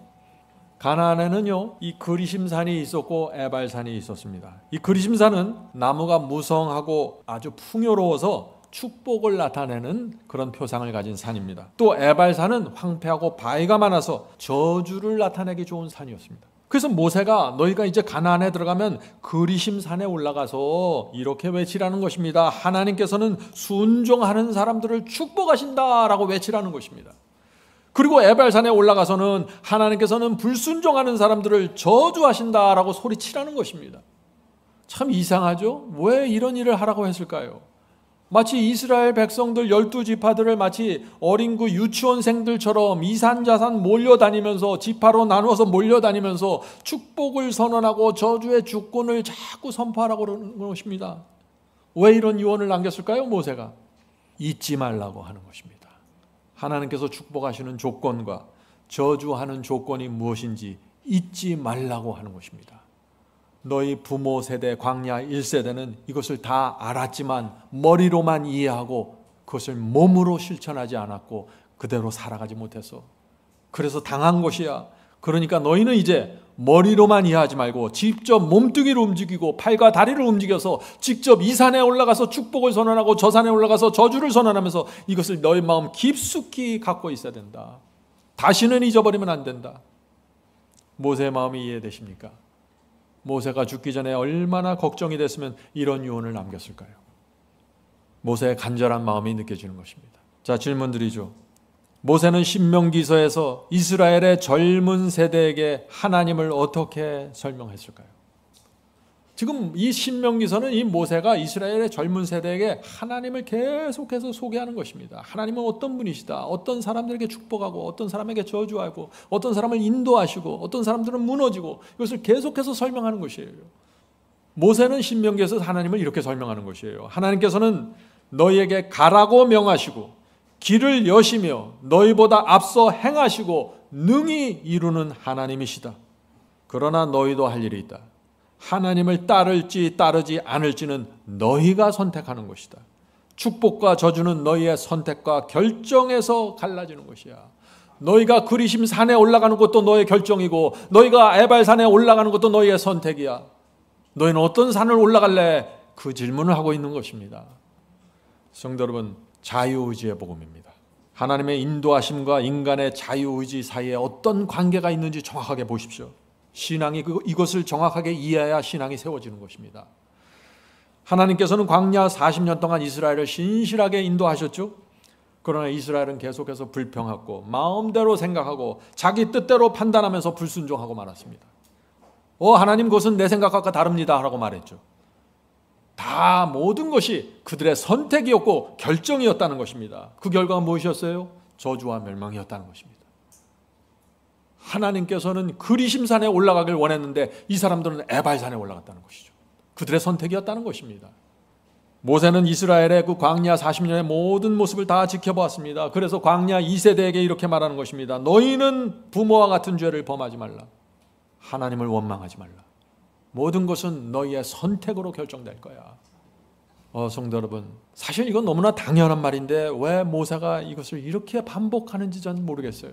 가나안에는요, 이 그리심산이 있었고 에발산이 있었습니다. 이 그리심산은 나무가 무성하고 아주 풍요로워서 축복을 나타내는 그런 표상을 가진 산입니다. 또 에발산은 황폐하고 바위가 많아서 저주를 나타내기 좋은 산이었습니다. 그래서 모세가 너희가 이제 가나안에 들어가면 그리심산에 올라가서 이렇게 외치라는 것입니다. 하나님께서는 순종하는 사람들을 축복하신다라고 외치라는 것입니다. 그리고 에발산에 올라가서는 하나님께서는 불순종하는 사람들을 저주하신다라고 소리치라는 것입니다. 참 이상하죠? 왜 이런 일을 하라고 했을까요? 마치 이스라엘 백성들 12지파들을 마치 어린 그 유치원생들처럼 이산자산 몰려다니면서 지파로 나누어서 몰려다니면서 축복을 선언하고 저주의 주권을 자꾸 선포하라고 그러는 것입니다. 왜 이런 유언을 남겼을까요? 모세가 잊지 말라고 하는 것입니다. 하나님께서 축복하시는 조건과 저주하는 조건이 무엇인지 잊지 말라고 하는 것입니다. 너희 부모 세대 광야 1세대는 이것을 다 알았지만 머리로만 이해하고 그것을 몸으로 실천하지 않았고 그대로 살아가지 못해서 그래서 당한 것이야. 그러니까 너희는 이제 머리로만 이해하지 말고 직접 몸뚱이를 움직이고 팔과 다리를 움직여서 직접 이 산에 올라가서 축복을 선언하고 저 산에 올라가서 저주를 선언하면서 이것을 너희 마음 깊숙이 갖고 있어야 된다. 다시는 잊어버리면 안 된다. 모세의 마음이 이해되십니까? 모세가 죽기 전에 얼마나 걱정이 됐으면 이런 유언을 남겼을까요? 모세의 간절한 마음이 느껴지는 것입니다. 자, 질문 드리죠. 모세는 신명기서에서 이스라엘의 젊은 세대에게 하나님을 어떻게 설명했을까요? 지금 이 신명기서는 이 모세가 이스라엘의 젊은 세대에게 하나님을 계속해서 소개하는 것입니다. 하나님은 어떤 분이시다. 어떤 사람들에게 축복하고 어떤 사람에게 저주하고 어떤 사람을 인도하시고 어떤 사람들은 무너지고 이것을 계속해서 설명하는 것이에요. 모세는 신명기에서 하나님을 이렇게 설명하는 것이에요. 하나님께서는 너희에게 가라고 명하시고 길을 여시며 너희보다 앞서 행하시고 능히 이루는 하나님이시다. 그러나 너희도 할 일이 있다. 하나님을 따를지 따르지 않을지는 너희가 선택하는 것이다. 축복과 저주는 너희의 선택과 결정에서 갈라지는 것이야. 너희가 그리심 산에 올라가는 것도 너의 결정이고 너희가 에발산에 올라가는 것도 너희의 선택이야. 너희는 어떤 산을 올라갈래? 그 질문을 하고 있는 것입니다. 성도 여러분, 자유의지의 복음입니다. 하나님의 인도하심과 인간의 자유의지 사이에 어떤 관계가 있는지 정확하게 보십시오. 신앙이 이것을 정확하게 이해해야 신앙이 세워지는 것입니다. 하나님께서는 광야 40년 동안 이스라엘을 신실하게 인도하셨죠. 그러나 이스라엘은 계속해서 불평하고 마음대로 생각하고 자기 뜻대로 판단하면서 불순종하고 말았습니다. 하나님 그것은 내 생각과 다릅니다 라고 말했죠. 다 모든 것이 그들의 선택이었고 결정이었다는 것입니다. 그 결과가 무엇이었어요? 저주와 멸망이었다는 것입니다. 하나님께서는 그리심산에 올라가길 원했는데 이 사람들은 에발산에 올라갔다는 것이죠. 그들의 선택이었다는 것입니다. 모세는 이스라엘의 그 광야 40년의 모든 모습을 다 지켜보았습니다. 그래서 광야 2세대에게 이렇게 말하는 것입니다. 너희는 부모와 같은 죄를 범하지 말라. 하나님을 원망하지 말라. 모든 것은 너희의 선택으로 결정될 거야. 성도 여러분, 사실 이건 너무나 당연한 말인데 왜 모세가 이것을 이렇게 반복하는지 전 모르겠어요.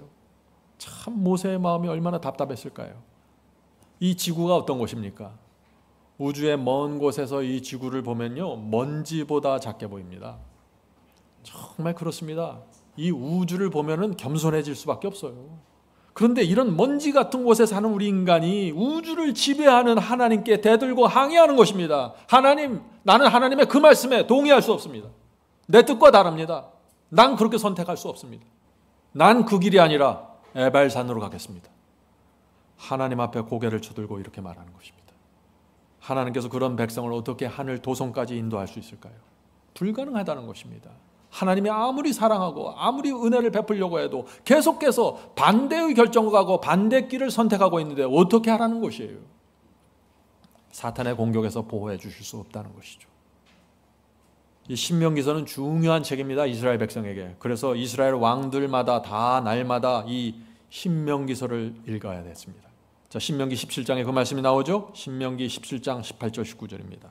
참 모세의 마음이 얼마나 답답했을까요? 이 지구가 어떤 곳입니까? 우주의 먼 곳에서 이 지구를 보면요, 먼지보다 작게 보입니다. 정말 그렇습니다. 이 우주를 보면은 겸손해질 수밖에 없어요. 그런데 이런 먼지 같은 곳에 사는 우리 인간이 우주를 지배하는 하나님께 대들고 항의하는 것입니다. 하나님, 나는 하나님의 그 말씀에 동의할 수 없습니다. 내 뜻과 다릅니다. 난 그렇게 선택할 수 없습니다. 난 그 길이 아니라 에발산으로 가겠습니다. 하나님 앞에 고개를 쳐들고 이렇게 말하는 것입니다. 하나님께서 그런 백성을 어떻게 하늘 도성까지 인도할 수 있을까요? 불가능하다는 것입니다. 하나님이 아무리 사랑하고 아무리 은혜를 베풀려고 해도 계속해서 반대의 결정을 가고 반대 길을 선택하고 있는데 어떻게 하라는 것이에요? 사탄의 공격에서 보호해 주실 수 없다는 것이죠. 이 신명기서는 중요한 책입니다. 이스라엘 백성에게. 그래서 이스라엘 왕들마다 다 날마다 이 신명기서를 읽어야 됐습니다. 자, 신명기 17장에 그 말씀이 나오죠. 신명기 17장 18절 19절입니다.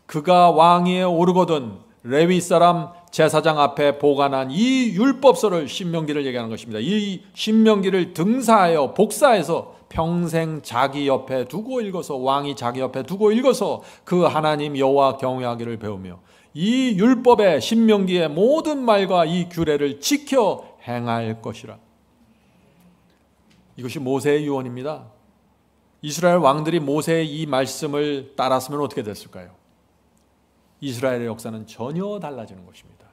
그가 왕위에 오르거든 레위 사람 제사장 앞에 보관한 이 율법서를, 신명기를 얘기하는 것입니다. 이 신명기를 등사하여 복사해서 평생 자기 옆에 두고 읽어서, 왕이 자기 옆에 두고 읽어서 그 하나님 여호와 경외하기를 배우며 이 율법의 신명기의 모든 말과 이 규례를 지켜 행할 것이라. 이것이 모세의 유언입니다. 이스라엘 왕들이 모세의 이 말씀을 따랐으면 어떻게 됐을까요? 이스라엘의 역사는 전혀 달라지는 것입니다.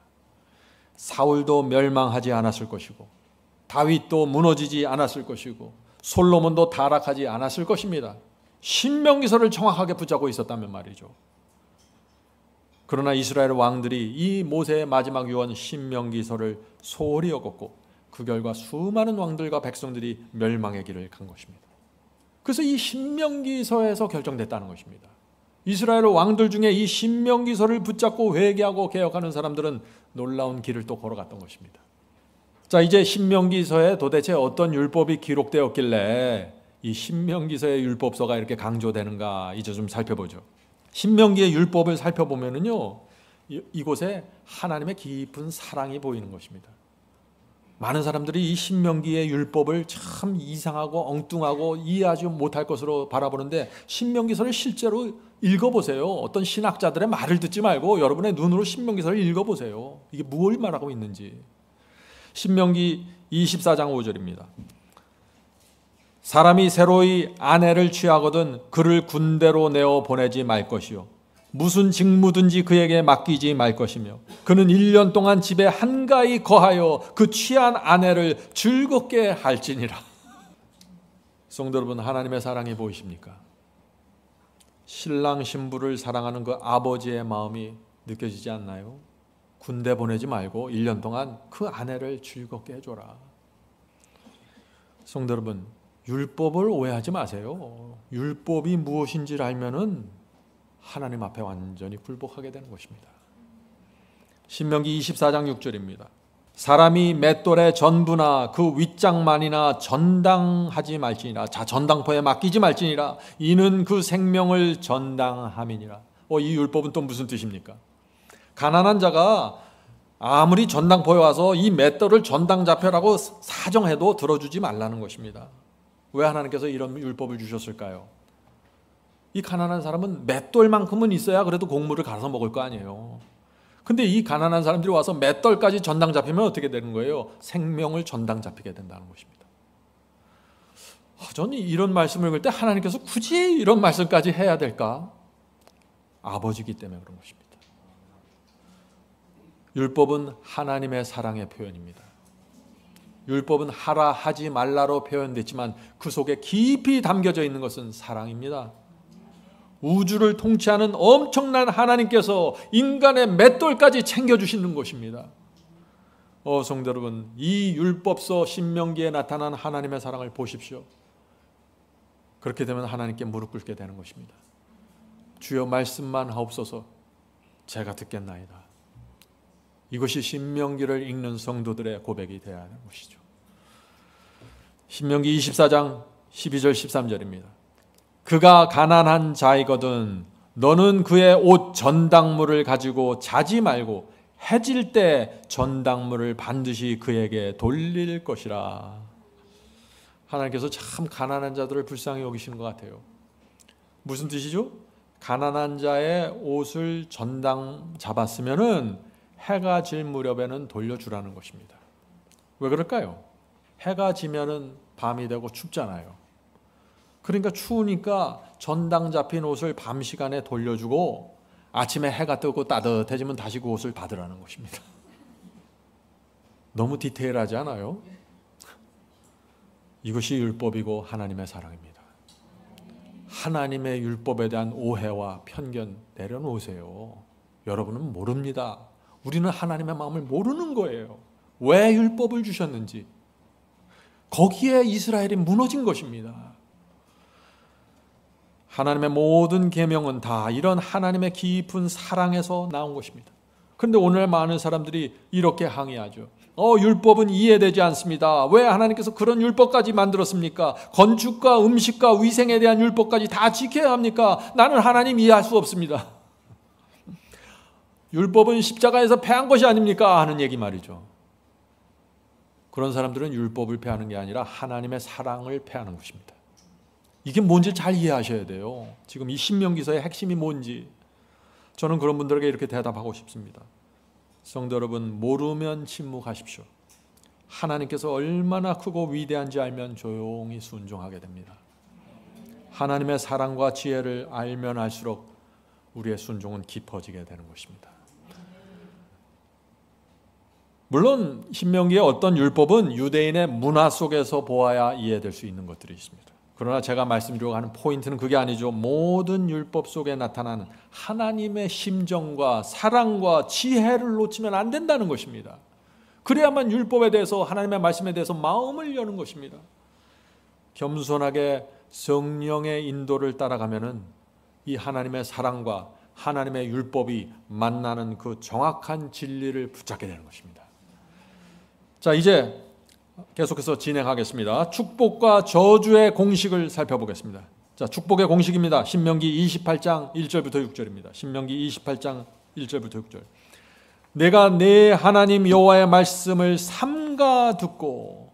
사울도 멸망하지 않았을 것이고, 다윗도 무너지지 않았을 것이고, 솔로몬도 타락하지 않았을 것입니다. 신명기서를 정확하게 붙잡고 있었다면 말이죠. 그러나 이스라엘 왕들이 이 모세의 마지막 유언 신명기서를 소홀히 여겼고 그 결과 수많은 왕들과 백성들이 멸망의 길을 간 것입니다. 그래서 이 신명기서에서 결정됐다는 것입니다. 이스라엘 왕들 중에 이 신명기서를 붙잡고 회개하고 개혁하는 사람들은 놀라운 길을 또 걸어갔던 것입니다. 자, 이제 신명기서에 도대체 어떤 율법이 기록되었길래 이 신명기서의 율법서가 이렇게 강조되는가 이제 좀 살펴보죠. 신명기의 율법을 살펴보면은요, 이곳에 하나님의 깊은 사랑이 보이는 것입니다. 많은 사람들이 이 신명기의 율법을 참 이상하고 엉뚱하고 이해하지 못할 것으로 바라보는데 신명기서를 실제로 읽어보세요. 어떤 신학자들의 말을 듣지 말고 여러분의 눈으로 신명기서를 읽어보세요. 이게 무엇을 말하고 있는지. 신명기 24장 5절입니다. 사람이 새로이 아내를 취하거든 그를 군대로 내어 보내지 말 것이요 무슨 직무든지 그에게 맡기지 말 것이며 그는 1년 동안 집에 한가히 거하여 그 취한 아내를 즐겁게 할지니라. 성도 여러분, 하나님의 사랑이 보이십니까? 신랑 신부를 사랑하는 그 아버지의 마음이 느껴지지 않나요? 군대 보내지 말고 1년 동안 그 아내를 즐겁게 해줘라. 성도 여러분, 율법을 오해하지 마세요. 율법이 무엇인지를 알면은 하나님 앞에 완전히 굴복하게 되는 것입니다. 신명기 24장 6절입니다. 사람이 맷돌의 전부나 그 윗장만이나 전당하지 말지니라. 자, 전당포에 맡기지 말지니라. 이는 그 생명을 전당함이니라. 이 율법은 또 무슨 뜻입니까? 가난한 자가 아무리 전당포에 와서 이 맷돌을 전당 잡혀라고 사정해도 들어주지 말라는 것입니다. 왜 하나님께서 이런 율법을 주셨을까요? 이 가난한 사람은 맷돌만큼은 있어야 그래도 곡물을 갈아서 먹을 거 아니에요. 근데 이 가난한 사람들이 와서 맷돌까지 전당 잡히면 어떻게 되는 거예요? 생명을 전당 잡히게 된다는 것입니다. 저는 이런 말씀을 읽을 때 하나님께서 굳이 이런 말씀까지 해야 될까? 아버지이기 때문에 그런 것입니다. 율법은 하나님의 사랑의 표현입니다. 율법은 하라 하지 말라로 표현됐지만 그 속에 깊이 담겨져 있는 것은 사랑입니다. 우주를 통치하는 엄청난 하나님께서 인간의 맷돌까지 챙겨주시는 것입니다. 성도 여러분, 이 율법서 신명기에 나타난 하나님의 사랑을 보십시오. 그렇게 되면 하나님께 무릎 꿇게 되는 것입니다. 주여 말씀만 하옵소서, 제가 듣겠나이다. 이것이 신명기를 읽는 성도들의 고백이 되어야 하는 것이죠. 신명기 24장 12절 13절입니다. 그가 가난한 자이거든 너는 그의 옷 전당물을 가지고 자지 말고 해질 때 전당물을 반드시 그에게 돌릴 것이라. 하나님께서 참 가난한 자들을 불쌍히 여기시는 것 같아요. 무슨 뜻이죠? 가난한 자의 옷을 전당 잡았으면은 해가 질 무렵에는 돌려주라는 것입니다. 왜 그럴까요? 해가 지면은 밤이 되고 춥잖아요. 그러니까 추우니까 전당 잡힌 옷을 밤 시간에 돌려주고 아침에 해가 뜨고 따뜻해지면 다시 그 옷을 받으라는 것입니다. 너무 디테일하지 않아요? 이것이 율법이고 하나님의 사랑입니다. 하나님의 율법에 대한 오해와 편견 내려놓으세요. 여러분은 모릅니다. 우리는 하나님의 마음을 모르는 거예요. 왜 율법을 주셨는지. 거기에 이스라엘이 무너진 것입니다. 하나님의 모든 계명은 다 이런 하나님의 깊은 사랑에서 나온 것입니다. 그런데 오늘 많은 사람들이 이렇게 항의하죠. 율법은 이해되지 않습니다. 왜 하나님께서 그런 율법까지 만들었습니까? 건축과 음식과 위생에 대한 율법까지 다 지켜야 합니까? 나는 하나님 이해할 수 없습니다. 율법은 십자가에서 패한 것이 아닙니까? 하는 얘기 말이죠. 그런 사람들은 율법을 패하는 게 아니라 하나님의 사랑을 패하는 것입니다. 이게 뭔지 잘 이해하셔야 돼요. 지금 이 신명기서의 핵심이 뭔지 저는 그런 분들에게 이렇게 대답하고 싶습니다. 성도 여러분, 모르면 침묵하십시오. 하나님께서 얼마나 크고 위대한지 알면 조용히 순종하게 됩니다. 하나님의 사랑과 지혜를 알면 알수록 우리의 순종은 깊어지게 되는 것입니다. 물론 신명기의 어떤 율법은 유대인의 문화 속에서 보아야 이해될 수 있는 것들이 있습니다. 그러나 제가 말씀드리려고 하는 포인트는 그게 아니죠. 모든 율법 속에 나타나는 하나님의 심정과 사랑과 지혜를 놓치면 안 된다는 것입니다. 그래야만 율법에 대해서, 하나님의 말씀에 대해서 마음을 여는 것입니다. 겸손하게 성령의 인도를 따라가면은 이 하나님의 사랑과 하나님의 율법이 만나는 그 정확한 진리를 붙잡게 되는 것입니다. 자, 이제 계속해서 진행하겠습니다. 축복과 저주의 공식을 살펴보겠습니다. 자, 축복의 공식입니다. 신명기 28장 1절부터 6절입니다. 신명기 28장 1절부터 6절. 내가 내 하나님 여호와의 말씀을 삼가 듣고.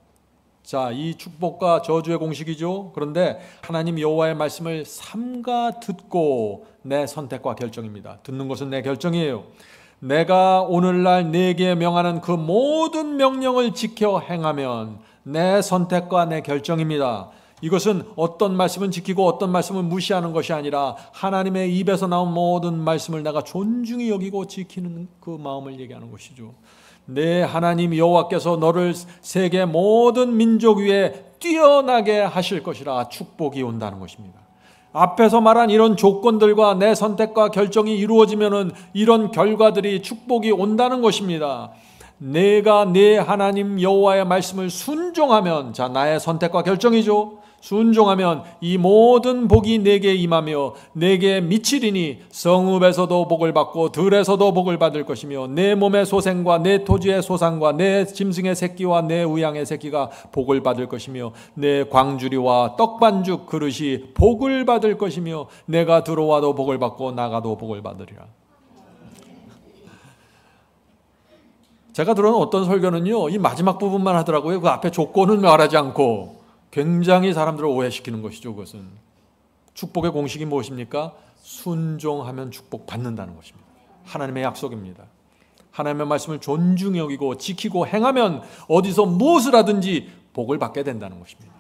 자, 이 축복과 저주의 공식이죠. 그런데 하나님 여호와의 말씀을 삼가 듣고 내 선택과 결정입니다. 듣는 것은 내 결정이에요. 내가 오늘날 네게 명하는 그 모든 명령을 지켜 행하면 내 선택과 내 결정입니다. 이것은 어떤 말씀은 지키고 어떤 말씀은 무시하는 것이 아니라 하나님의 입에서 나온 모든 말씀을 내가 존중히 여기고 지키는 그 마음을 얘기하는 것이죠. 내 하나님 여호와께서 너를 세계 모든 민족 위에 뛰어나게 하실 것이라 축복이 온다는 것입니다. 앞에서 말한 이런 조건들과 내 선택과 결정이 이루어지면은 이런 결과들이, 축복이 온다는 것입니다. 내가 내 하나님 여호와의 말씀을 순종하면, 자, 나의 선택과 결정이죠. 순종하면 이 모든 복이 내게 임하며 내게 미치리니 성읍에서도 복을 받고 들에서도 복을 받을 것이며 내 몸의 소생과 내 토지의 소산과 내 짐승의 새끼와 내 우양의 새끼가 복을 받을 것이며 내 광주리와 떡반죽 그릇이 복을 받을 것이며 내가 들어와도 복을 받고 나가도 복을 받으리라. 제가 들은 어떤 설교는요, 이 마지막 부분만 하더라고요. 그 앞에 조건은 말하지 않고. 굉장히 사람들을 오해시키는 것이죠. 그것은 축복의 공식이 무엇입니까? 순종하면 축복 받는다는 것입니다. 하나님의 약속입니다. 하나님의 말씀을 존중히 여기고 지키고 행하면 어디서 무엇을 하든지 복을 받게 된다는 것입니다.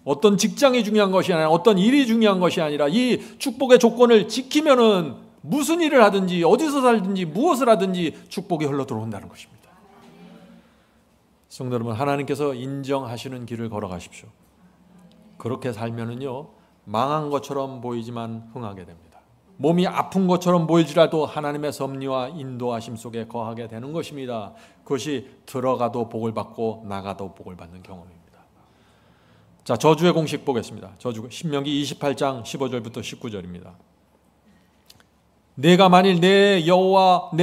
어떤 직장이 중요한 것이 아니라, 어떤 일이 중요한 것이 아니라 이 축복의 조건을 지키면은 무슨 일을 하든지 어디서 살든지 무엇을 하든지 축복이 흘러 들어온다는 것입니다. 성도 여러분, 하나님께서 인정하시는 길을 걸어가십시오. 그렇게 살면은요, 망한 것처럼 보이지만 흥하게 됩니다. 몸이 아픈 것처럼 보이지라도 하나님의 섭리와 인도하심 속에 거하게 되는 것입니다. 그것이 들어가도 복을 받고 나가도 복을 받는 경험입니다. 자, 저주의 공식 보겠습니다. 저주, 신명기 28장 15절부터 19절입니다. 내가 만일 내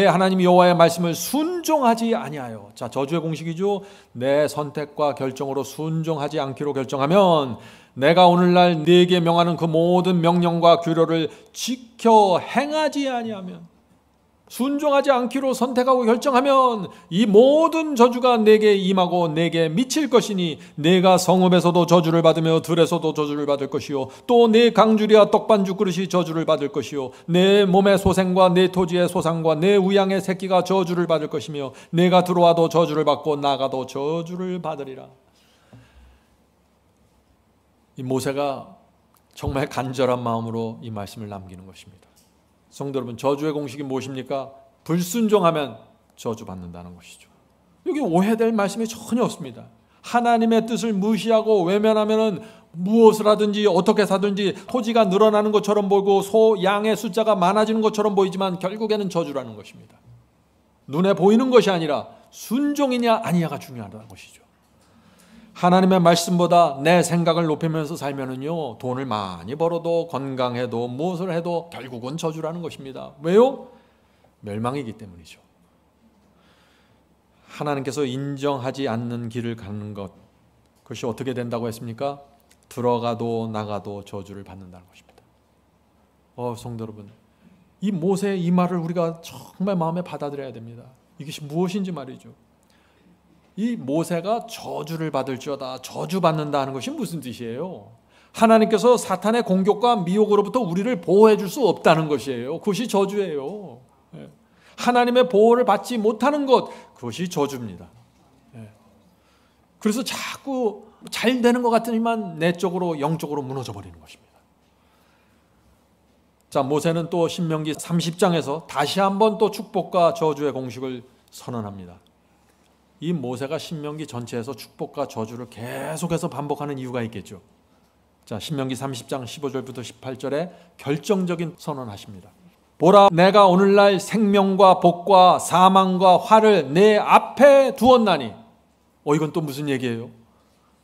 하나님 여호와의 말씀을 순종하지 아니하여, 자, 저주의 공식이죠. 내 선택과 결정으로 순종하지 않기로 결정하면 내가 오늘날 네게 명하는 그 모든 명령과 규례를 지켜 행하지 아니하면, 순종하지 않기로 선택하고 결정하면 이 모든 저주가 내게 임하고 내게 미칠 것이니 내가 성읍에서도 저주를 받으며 들에서도 저주를 받을 것이요 또 내 강주리와 떡반죽 그릇이 저주를 받을 것이요 내 몸의 소생과 내 토지의 소상과 내 우양의 새끼가 저주를 받을 것이며 내가 들어와도 저주를 받고 나가도 저주를 받으리라. 이 모세가 정말 간절한 마음으로 이 말씀을 남기는 것입니다. 성도 여러분, 저주의 공식이 무엇입니까? 불순종하면 저주받는다는 것이죠. 여기 오해될 말씀이 전혀 없습니다. 하나님의 뜻을 무시하고 외면하면은 무엇을 하든지 어떻게 사든지 토지가 늘어나는 것처럼 보이고 소, 양의 숫자가 많아지는 것처럼 보이지만 결국에는 저주라는 것입니다. 눈에 보이는 것이 아니라 순종이냐 아니냐가 중요하다는 것이죠. 하나님의 말씀보다 내 생각을 높이면서 살면은요, 돈을 많이 벌어도 건강해도 무엇을 해도 결국은 저주라는 것입니다. 왜요? 멸망이기 때문이죠. 하나님께서 인정하지 않는 길을 가는 것, 그것이 어떻게 된다고 했습니까? 들어가도 나가도 저주를 받는다는 것입니다. 성도 여러분, 이 모세의 이 말을 우리가 정말 마음에 받아들여야 됩니다. 이것이 무엇인지 말이죠. 이 모세가 저주를 받을지어다, 저주받는다 하는 것이 무슨 뜻이에요? 하나님께서 사탄의 공격과 미혹으로부터 우리를 보호해 줄 수 없다는 것이에요. 그것이 저주예요. 하나님의 보호를 받지 못하는 것, 그것이 저주입니다. 그래서 자꾸 잘 되는 것 같으니만 내적으로 영적으로 무너져 버리는 것입니다. 자, 모세는 또 신명기 30장에서 다시 한번 또 축복과 저주의 공식을 선언합니다. 이 모세가 신명기 전체에서 축복과 저주를 계속해서 반복하는 이유가 있겠죠. 자, 신명기 30장 15절부터 18절에 결정적인 선언하십니다. 보라, 내가 오늘날 생명과 복과 사망과 화를 내 앞에 두었나니. 이건 또 무슨 얘기예요?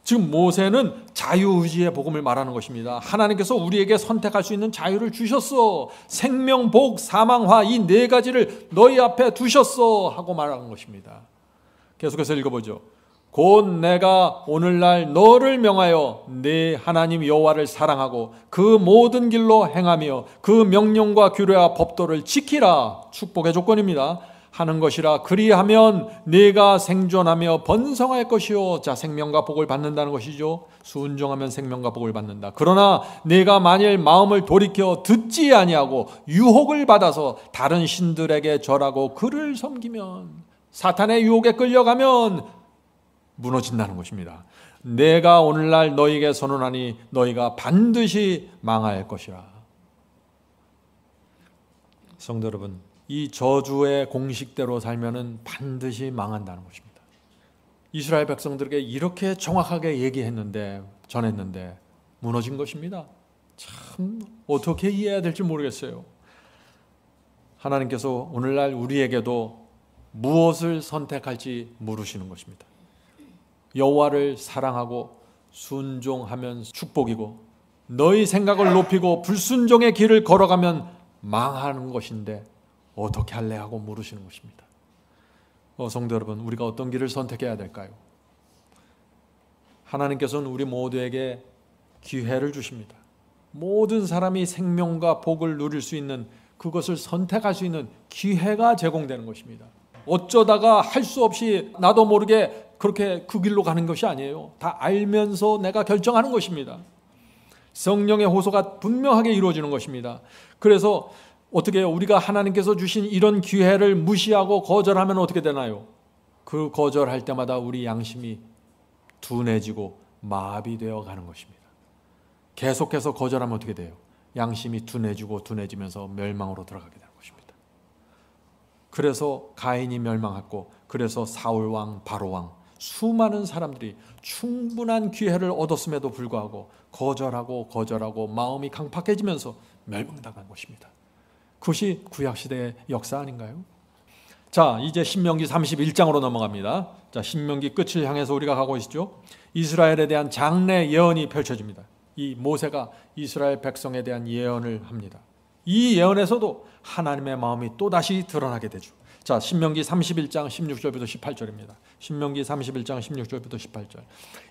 지금 모세는 자유의지의 복음을 말하는 것입니다. 하나님께서 우리에게 선택할 수 있는 자유를 주셨어. 생명, 복, 사망, 화, 이 네 가지를 너희 앞에 두셨어 하고 말하는 것입니다. 계속해서 읽어보죠. 곧 내가 오늘날 너를 명하여 네 하나님 여호와를 사랑하고 그 모든 길로 행하며 그 명령과 규례와 법도를 지키라. 축복의 조건입니다. 하는 것이라. 그리하면 네가 생존하며 번성할 것이요. 자, 생명과 복을 받는다는 것이죠. 순종하면 생명과 복을 받는다. 그러나 네가 만일 마음을 돌이켜 듣지 아니하고 유혹을 받아서 다른 신들에게 절하고 그를 섬기면, 사탄의 유혹에 끌려가면 무너진다는 것입니다. 내가 오늘날 너희에게 선언하니 너희가 반드시 망할 것이라. 성도 여러분, 이 저주의 공식대로 살면은 반드시 망한다는 것입니다. 이스라엘 백성들에게 이렇게 정확하게 얘기했는데, 전했는데 무너진 것입니다. 참 어떻게 이해해야 될지 모르겠어요. 하나님께서 오늘날 우리에게도 무엇을 선택할지 물으시는 것입니다. 여호와를 사랑하고 순종하면 축복이고, 너희 생각을 높이고 불순종의 길을 걸어가면 망하는 것인데 어떻게 할래 하고 물으시는 것입니다. 성도 여러분, 우리가 어떤 길을 선택해야 될까요? 하나님께서는 우리 모두에게 기회를 주십니다. 모든 사람이 생명과 복을 누릴 수 있는, 그것을 선택할 수 있는 기회가 제공되는 것입니다. 어쩌다가 할 수 없이 나도 모르게 그렇게 그 길로 가는 것이 아니에요. 다 알면서 내가 결정하는 것입니다. 성령의 호소가 분명하게 이루어지는 것입니다. 그래서 어떻게 해요? 우리가 하나님께서 주신 이런 기회를 무시하고 거절하면 어떻게 되나요? 그 거절할 때마다 우리 양심이 둔해지고 마비되어 가는 것입니다. 계속해서 거절하면 어떻게 돼요? 양심이 둔해지면서 멸망으로 들어가게 되는 것입니다. 그래서 가인이 멸망했고, 그래서 사울왕, 바로왕, 수많은 사람들이 충분한 기회를 얻었음에도 불구하고 거절하고 마음이 강팍해지면서 멸망당한 것입니다. 그것이 구약시대의 역사 아닌가요? 자, 이제 신명기 31장으로 넘어갑니다. 자, 신명기 끝을 향해서 우리가 가고 있죠. 이스라엘에 대한 장래 예언이 펼쳐집니다. 이 모세가 이스라엘 백성에 대한 예언을 합니다. 이 예언에서도 하나님의 마음이 또다시 드러나게 되죠. 자, 신명기 31장 16절부터 18절입니다. 신명기 31장 16절부터 18절.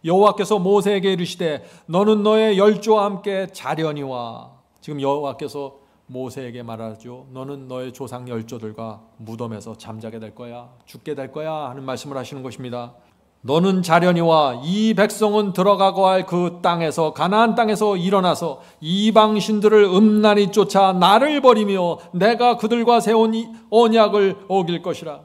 여호와께서 모세에게 이르시되 너는 너의 열조와 함께 자려니와. 지금 여호와께서 모세에게 말하죠. 너는 너의 조상 열조들과 무덤에서 잠자게 될 거야, 죽게 될 거야 하는 말씀을 하시는 것입니다. 너는 자려니와 이 백성은 들어가고 할 그 땅에서, 가나안 땅에서 일어나서 이방 신들을 음란히 쫓아 나를 버리며 내가 그들과 세운 언약을 어길 것이라.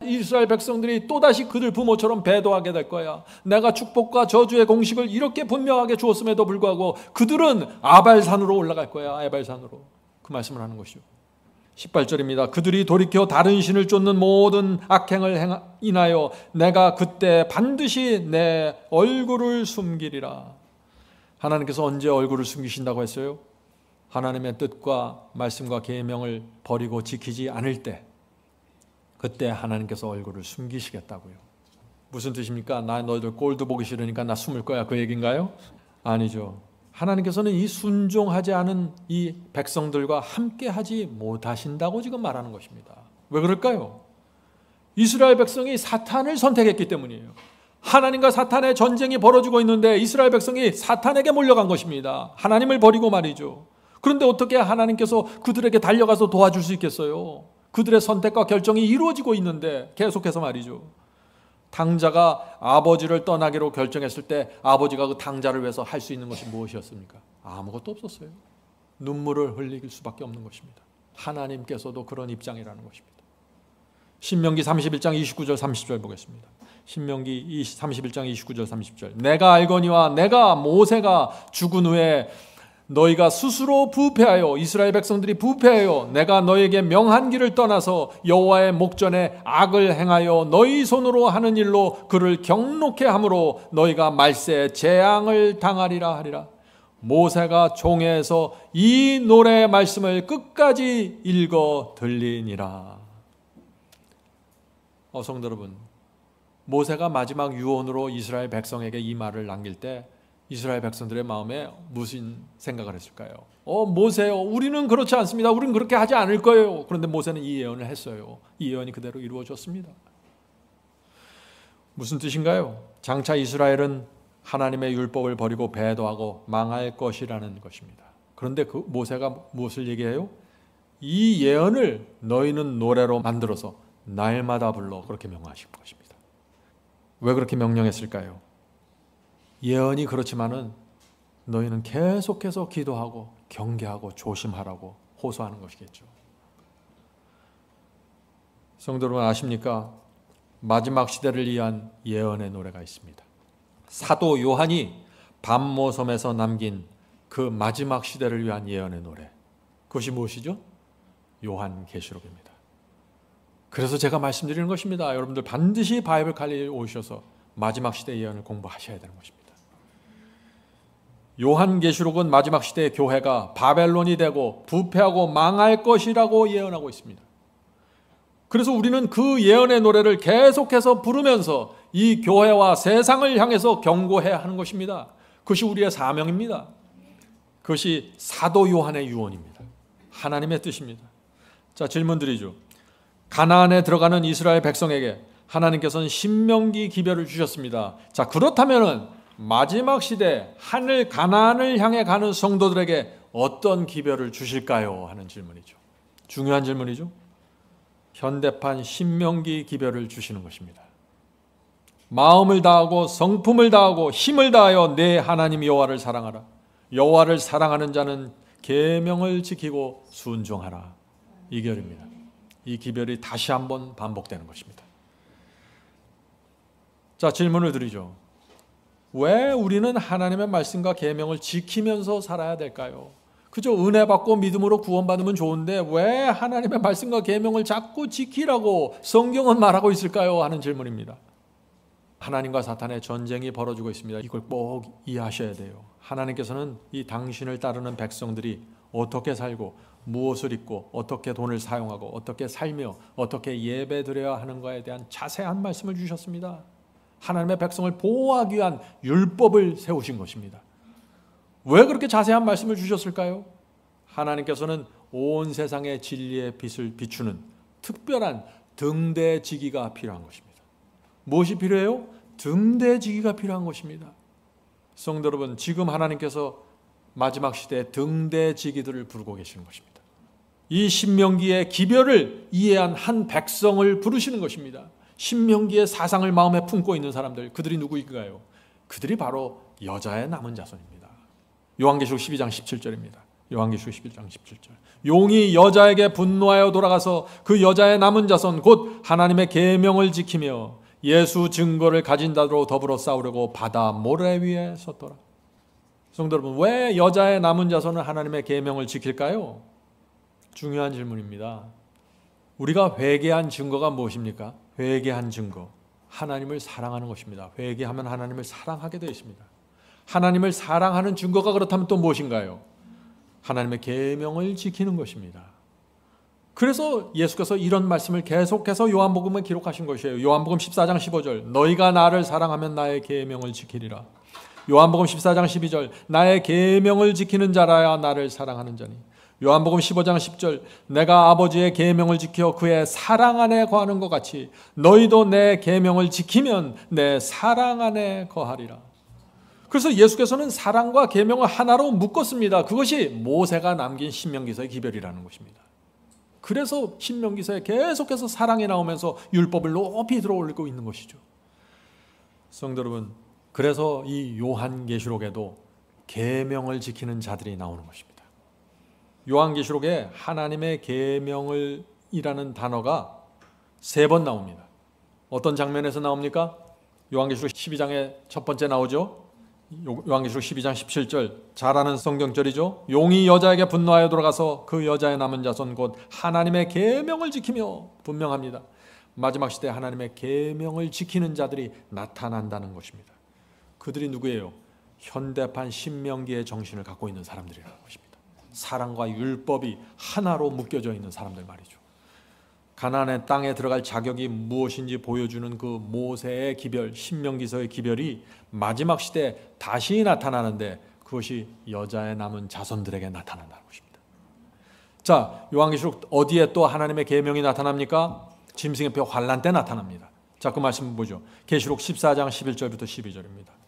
이스라엘 백성들이 또다시 그들 부모처럼 배도하게 될 거야. 내가 축복과 저주의 공식을 이렇게 분명하게 주었음에도 불구하고 그들은 아발산으로 올라갈 거야. 아발산으로. 그 말씀을 하는 것이죠. 18절입니다. 그들이 돌이켜 다른 신을 쫓는 모든 악행을 인하여 내가 그때 반드시 내 얼굴을 숨기리라. 하나님께서 언제 얼굴을 숨기신다고 했어요? 하나님의 뜻과 말씀과 계명을 버리고 지키지 않을 때, 그때 하나님께서 얼굴을 숨기시겠다고요. 무슨 뜻입니까? 나 너희들 꼴도 보기 싫으니까 나 숨을 거야, 그 얘기인가요? 아니죠. 하나님께서는 이 순종하지 않은 이 백성들과 함께 하지 못하신다고 지금 말하는 것입니다. 왜 그럴까요? 이스라엘 백성이 사탄을 선택했기 때문이에요. 하나님과 사탄의 전쟁이 벌어지고 있는데 이스라엘 백성이 사탄에게 몰려간 것입니다. 하나님을 버리고 말이죠. 그런데 어떻게 하나님께서 그들에게 달려가서 도와줄 수 있겠어요? 그들의 선택과 결정이 이루어지고 있는데 계속해서 말이죠. 탕자가 아버지를 떠나기로 결정했을 때 아버지가 그 탕자를 위해서 할 수 있는 것이 무엇이었습니까? 아무것도 없었어요. 눈물을 흘릴 수밖에 없는 것입니다. 하나님께서도 그런 입장이라는 것입니다. 신명기 31장 29절 30절 보겠습니다. 신명기 31장 29절 30절. 내가 알거니와 내가 모세가 죽은 후에 너희가 스스로 부패하여 이스라엘 백성들이 부패하여 내가 너희에게 명한 길을 떠나서 여호와의 목전에 악을 행하여 너희 손으로 하는 일로 그를 경록해 함으로 너희가 말세에 재앙을 당하리라 하리라. 모세가 종회에서 이 노래의 말씀을 끝까지 읽어 들리니라. 성도 여러분, 모세가 마지막 유언으로 이스라엘 백성에게 이 말을 남길 때 이스라엘 백성들의 마음에 무슨 생각을 했을까요? 모세요, 우리는 그렇지 않습니다. 우리는 그렇게 하지 않을 거예요. 그런데 모세는 이 예언을 했어요. 이 예언이 그대로 이루어졌습니다. 무슨 뜻인가요? 장차 이스라엘은 하나님의 율법을 버리고 배도하고 망할 것이라는 것입니다. 그런데 그 모세가 무엇을 얘기해요? 이 예언을 너희는 노래로 만들어서 날마다 불러, 그렇게 명하신 것입니다. 왜 그렇게 명령했을까요? 예언이 그렇지만은 너희는 계속해서 기도하고 경계하고 조심하라고 호소하는 것이겠죠. 성도 여러분, 아십니까? 마지막 시대를 위한 예언의 노래가 있습니다. 사도 요한이 밤모섬에서 남긴 그 마지막 시대를 위한 예언의 노래, 그것이 무엇이죠? 요한계시록입니다. 그래서 제가 말씀드리는 것입니다. 여러분들 반드시 바이블 칼리에 오셔서 마지막 시대 예언을 공부하셔야 되는 것입니다. 요한계시록은 마지막 시대의 교회가 바벨론이 되고 부패하고 망할 것이라고 예언하고 있습니다. 그래서 우리는 그 예언의 노래를 계속해서 부르면서 이 교회와 세상을 향해서 경고해야 하는 것입니다. 그것이 우리의 사명입니다. 그것이 사도 요한의 유언입니다. 하나님의 뜻입니다. 자, 질문 드리죠. 가나안에 들어가는 이스라엘 백성에게 하나님께서는 신명기 기별을 주셨습니다. 자, 그렇다면은 마지막 시대 하늘 가나안을 향해 가는 성도들에게 어떤 기별을 주실까요? 하는 질문이죠. 중요한 질문이죠. 현대판 신명기 기별을 주시는 것입니다. 마음을 다하고 성품을 다하고 힘을 다하여 내 하나님 여호와를 사랑하라. 여호와를 사랑하는 자는 계명을 지키고 순종하라. 이 결입니다. 이 기별이 다시 한번 반복되는 것입니다. 자, 질문을 드리죠. 왜 우리는 하나님의 말씀과 계명을 지키면서 살아야 될까요? 그저 은혜 받고 믿음으로 구원받으면 좋은데 왜 하나님의 말씀과 계명을 자꾸 지키라고 성경은 말하고 있을까요? 하는 질문입니다. 하나님과 사탄의 전쟁이 벌어지고 있습니다. 이걸 꼭 이해하셔야 돼요. 하나님께서는 이 당신을 따르는 백성들이 어떻게 살고 무엇을 입고 어떻게 돈을 사용하고 어떻게 살며 어떻게 예배드려야 하는가에 대한 자세한 말씀을 주셨습니다. 하나님의 백성을 보호하기 위한 율법을 세우신 것입니다. 왜 그렇게 자세한 말씀을 주셨을까요? 하나님께서는 온 세상의 진리의 빛을 비추는 특별한 등대지기가 필요한 것입니다. 무엇이 필요해요? 등대지기가 필요한 것입니다. 성도 여러분, 지금 하나님께서 마지막 시대에 등대지기들을 부르고 계시는 것입니다. 이 신명기의 기별을 이해한 한 백성을 부르시는 것입니다. 신명기의 사상을 마음에 품고 있는 사람들, 그들이 누구일까요? 그들이 바로 여자의 남은 자손입니다. 요한계시록 12장 17절입니다. 요한계시록 11장 17절. 용이 여자에게 분노하여 돌아가서 그 여자의 남은 자손 곧 하나님의 계명을 지키며 예수 증거를 가진 자로 더불어 싸우려고 바다 모래 위에 섰더라. 성도 여러분, 왜 여자의 남은 자손은 하나님의 계명을 지킬까요? 중요한 질문입니다. 우리가 회개한 증거가 무엇입니까? 회개한 증거, 하나님을 사랑하는 것입니다. 회개하면 하나님을 사랑하게 되어 있습니다. 하나님을 사랑하는 증거가 그렇다면 또 무엇인가요? 하나님의 계명을 지키는 것입니다. 그래서 예수께서 이런 말씀을 계속해서 요한복음에 기록하신 것이에요. 요한복음 14장 15절, 너희가 나를 사랑하면 나의 계명을 지키리라. 요한복음 14장 12절, 나의 계명을 지키는 자라야 나를 사랑하는 자니. 요한복음 15장 10절, 내가 아버지의 계명을 지켜 그의 사랑 안에 거하는 것 같이 너희도 내 계명을 지키면 내 사랑 안에 거하리라. 그래서 예수께서는 사랑과 계명을 하나로 묶었습니다. 그것이 모세가 남긴 신명기서의 기별이라는 것입니다. 그래서 신명기서에 계속해서 사랑이 나오면서 율법을 높이 들어올리고 있는 것이죠. 성도 여러분, 그래서 이 요한계시록에도 계명을 지키는 자들이 나오는 것입니다. 요한계시록에 하나님의 계명을 이라는 단어가 3번 나옵니다. 어떤 장면에서 나옵니까? 요한계시록 12장에 첫 번째 나오죠. 요한계시록 12장 17절, 잘 아는 성경절이죠. 용이 여자에게 분노하여 돌아가서 그 여자의 남은 자손 곧 하나님의 계명을 지키며, 분명합니다. 마지막 시대에 하나님의 계명을 지키는 자들이 나타난다는 것입니다. 그들이 누구예요? 현대판 신명기의 정신을 갖고 있는 사람들이라는 것입니다. 사랑과 율법이 하나로 묶여져 있는 사람들 말이죠. 가나안의 땅에 들어갈 자격이 무엇인지 보여주는 그 모세의 기별, 신명기서의 기별이 마지막 시대에 다시 나타나는데 그것이 여자의 남은 자손들에게 나타난다는 것입니다. 자, 요한계시록 어디에 또 하나님의 계명이 나타납니까? 짐승의 표 환란 때 나타납니다. 자, 그 말씀 보죠. 계시록 14장 11절부터 12절입니다.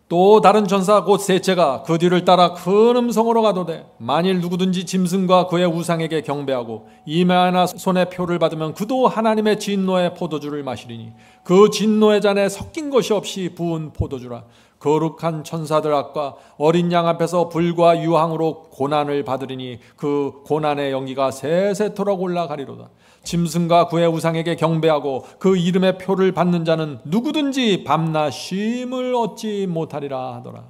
또 다른 전사 곧 셋째가 그 뒤를 따라 큰 음성으로 가도되 만일 누구든지 짐승과 그의 우상에게 경배하고 이마나 손에 표를 받으면 그도 하나님의 진노의 포도주를 마시리니 그 진노의 잔에 섞인 것이 없이 부은 포도주라. 거룩한 천사들 앞과 어린 양 앞에서 불과 유황으로 고난을 받으리니 그 고난의 연기가 세세토록 올라가리로다. 짐승과 그의 우상에게 경배하고 그 이름의 표를 받는 자는 누구든지 밤낮 쉼을 얻지 못하리라 하더라.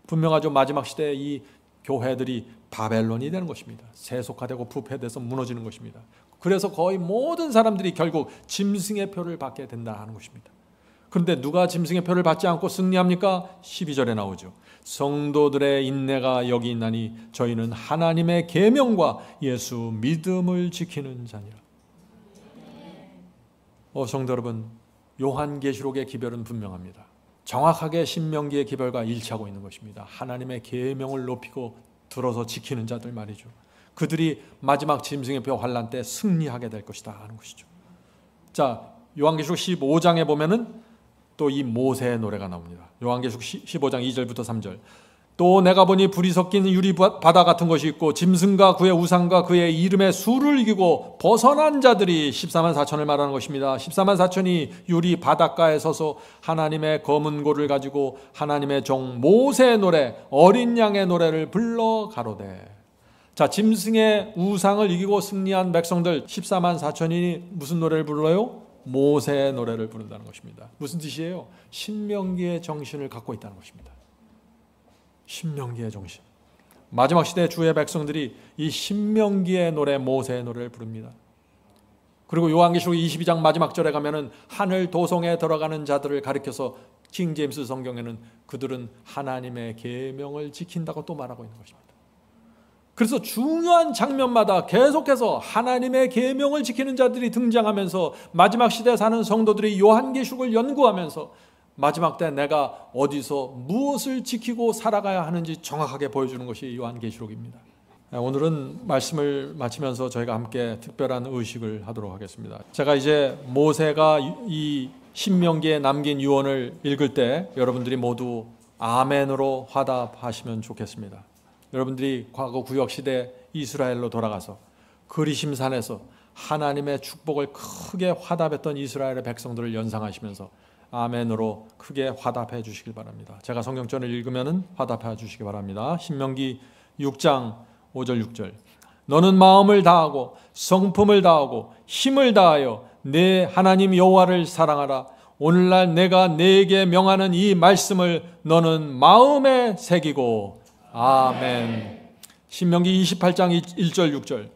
분명하죠. 마지막 시대에 이 교회들이 바벨론이 되는 것입니다. 세속화되고 부패돼서 무너지는 것입니다. 그래서 거의 모든 사람들이 결국 짐승의 표를 받게 된다 하는 것입니다. 그런데 누가 짐승의 표를 받지 않고 승리합니까? 12절에 나오죠. 성도들의 인내가 여기 있나니 저희는 하나님의 계명과 예수 믿음을 지키는 자니라. 성도 여러분, 요한계시록의 기별은 분명합니다. 정확하게 신명기의 기별과 일치하고 있는 것입니다. 하나님의 계명을 높이고 들어서 지키는 자들 말이죠. 그들이 마지막 짐승의 표 환란 때 승리하게 될 것이다 하는 것이죠. 자, 요한계시록 15장에 보면은 또 이 모세의 노래가 나옵니다. 요한계시록 15장 2절부터 3절. 또 내가 보니 불이 섞인 유리 바다 같은 것이 있고 짐승과 그의 우상과 그의 이름의 수를 이기고 벗어난 자들이 14만 4천을 말하는 것입니다. 14만 4천이 유리 바닷가에 서서 하나님의 검은 고를 가지고 하나님의 종 모세의 노래, 어린 양의 노래를 불러 가로되. 자, 짐승의 우상을 이기고 승리한 백성들 14만 4천이 무슨 노래를 불러요? 모세의 노래를 부른다는 것입니다. 무슨 뜻이에요? 신명기의 정신을 갖고 있다는 것입니다. 신명기의 정신. 마지막 시대 주의 백성들이 이 신명기의 노래, 모세의 노래를 부릅니다. 그리고 요한계시록 22장 마지막 절에 가면은 하늘 도성에 들어가는 자들을 가리켜서 킹 제임스 성경에는 그들은 하나님의 계명을 지킨다고 또 말하고 있는 것입니다. 그래서 중요한 장면마다 계속해서 하나님의 계명을 지키는 자들이 등장하면서 마지막 시대에 사는 성도들이 요한계시록을 연구하면서 마지막 때 내가 어디서 무엇을 지키고 살아가야 하는지 정확하게 보여주는 것이 요한계시록입니다. 오늘은 말씀을 마치면서 저희가 함께 특별한 의식을 하도록 하겠습니다. 제가 이제 모세가 이 신명기에 남긴 유언을 읽을 때 여러분들이 모두 아멘으로 화답하시면 좋겠습니다. 여러분들이 과거 구역시대 이스라엘로 돌아가서 그리심산에서 하나님의 축복을 크게 화답했던 이스라엘의 백성들을 연상하시면서 아멘으로 크게 화답해 주시길 바랍니다. 제가 성경전을 읽으면 화답해 주시기 바랍니다. 신명기 6장 5절 6절. 너는 마음을 다하고 성품을 다하고 힘을 다하여 내 하나님 여호와를 사랑하라. 오늘날 내가 네게 명하는 이 말씀을 너는 마음에 새기고. 아멘. 신명기 28장 1절 6절.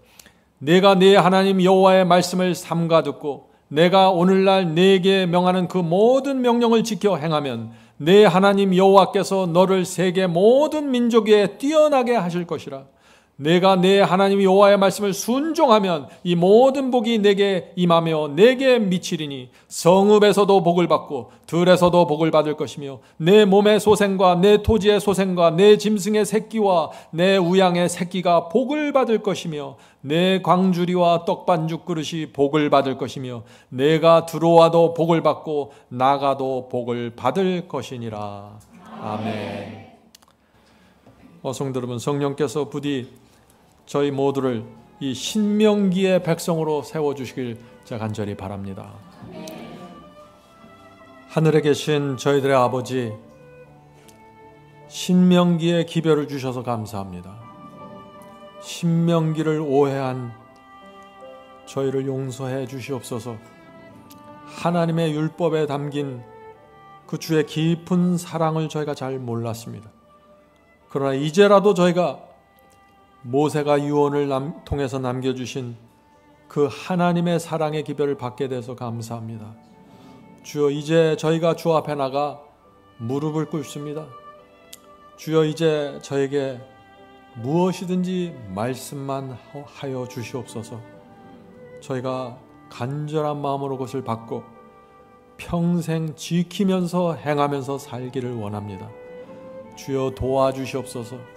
내가 네 하나님 여호와의 말씀을 삼가 듣고 내가 오늘날 네게 명하는 그 모든 명령을 지켜 행하면 네 하나님 여호와께서 너를 세계 모든 민족 위에 뛰어나게 하실 것이라. 내가 네 하나님 여호와의 말씀을 순종하면 이 모든 복이 내게 임하며 내게 미치리니 성읍에서도 복을 받고 들에서도 복을 받을 것이며 내 몸의 소생과 내 토지의 소생과 내 짐승의 새끼와 내 우양의 새끼가 복을 받을 것이며 내 광주리와 떡반죽 그릇이 복을 받을 것이며 내가 들어와도 복을 받고 나가도 복을 받을 것이니라. 아멘. 성도 여러분, 성령께서 부디 저희 모두를 이 신명기의 백성으로 세워주시길 제가 간절히 바랍니다. 하늘에 계신 저희들의 아버지, 신명기의 기별을 주셔서 감사합니다. 신명기를 오해한 저희를 용서해 주시옵소서. 하나님의 율법에 담긴 그 주의 깊은 사랑을 저희가 잘 몰랐습니다. 그러나 이제라도 저희가 모세가 유언을 통해서 남겨주신 그 하나님의 사랑의 기별을 받게 돼서 감사합니다. 주여, 이제 저희가 주 앞에 나가 무릎을 꿇습니다. 주여, 이제 저에게 무엇이든지 말씀만 하여 주시옵소서. 저희가 간절한 마음으로 그것을 받고 평생 지키면서 행하면서 살기를 원합니다. 주여, 도와주시옵소서.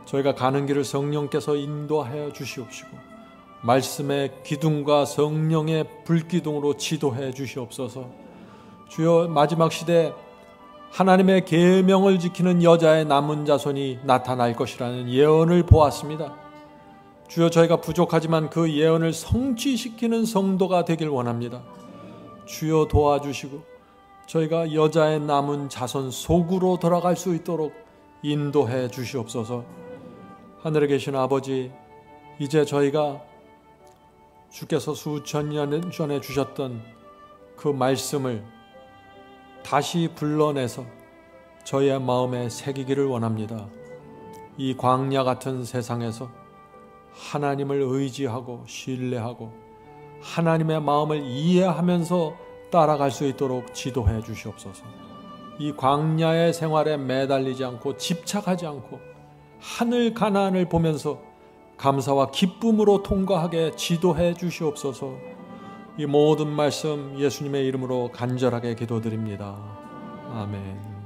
저희가 가는 길을 성령께서 인도하여 주시옵시고 말씀의 기둥과 성령의 불기둥으로 지도해 주시옵소서. 주여, 마지막 시대 하나님의 계명을 지키는 여자의 남은 자손이 나타날 것이라는 예언을 보았습니다. 주여, 저희가 부족하지만 그 예언을 성취시키는 성도가 되길 원합니다. 주여, 도와주시고 저희가 여자의 남은 자손 속으로 들어갈 수 있도록 인도해 주시옵소서. 하늘에 계신 아버지, 이제 저희가 주께서 수천 년 전에 주셨던 그 말씀을 다시 불러내서 저희의 마음에 새기기를 원합니다. 이 광야 같은 세상에서 하나님을 의지하고 신뢰하고 하나님의 마음을 이해하면서 따라갈 수 있도록 지도해 주시옵소서. 이 광야의 생활에 매달리지 않고 집착하지 않고 하늘 가나안을 보면서 감사와 기쁨으로 통과하게 지도해 주시옵소서. 이 모든 말씀 예수님의 이름으로 간절하게 기도드립니다. 아멘.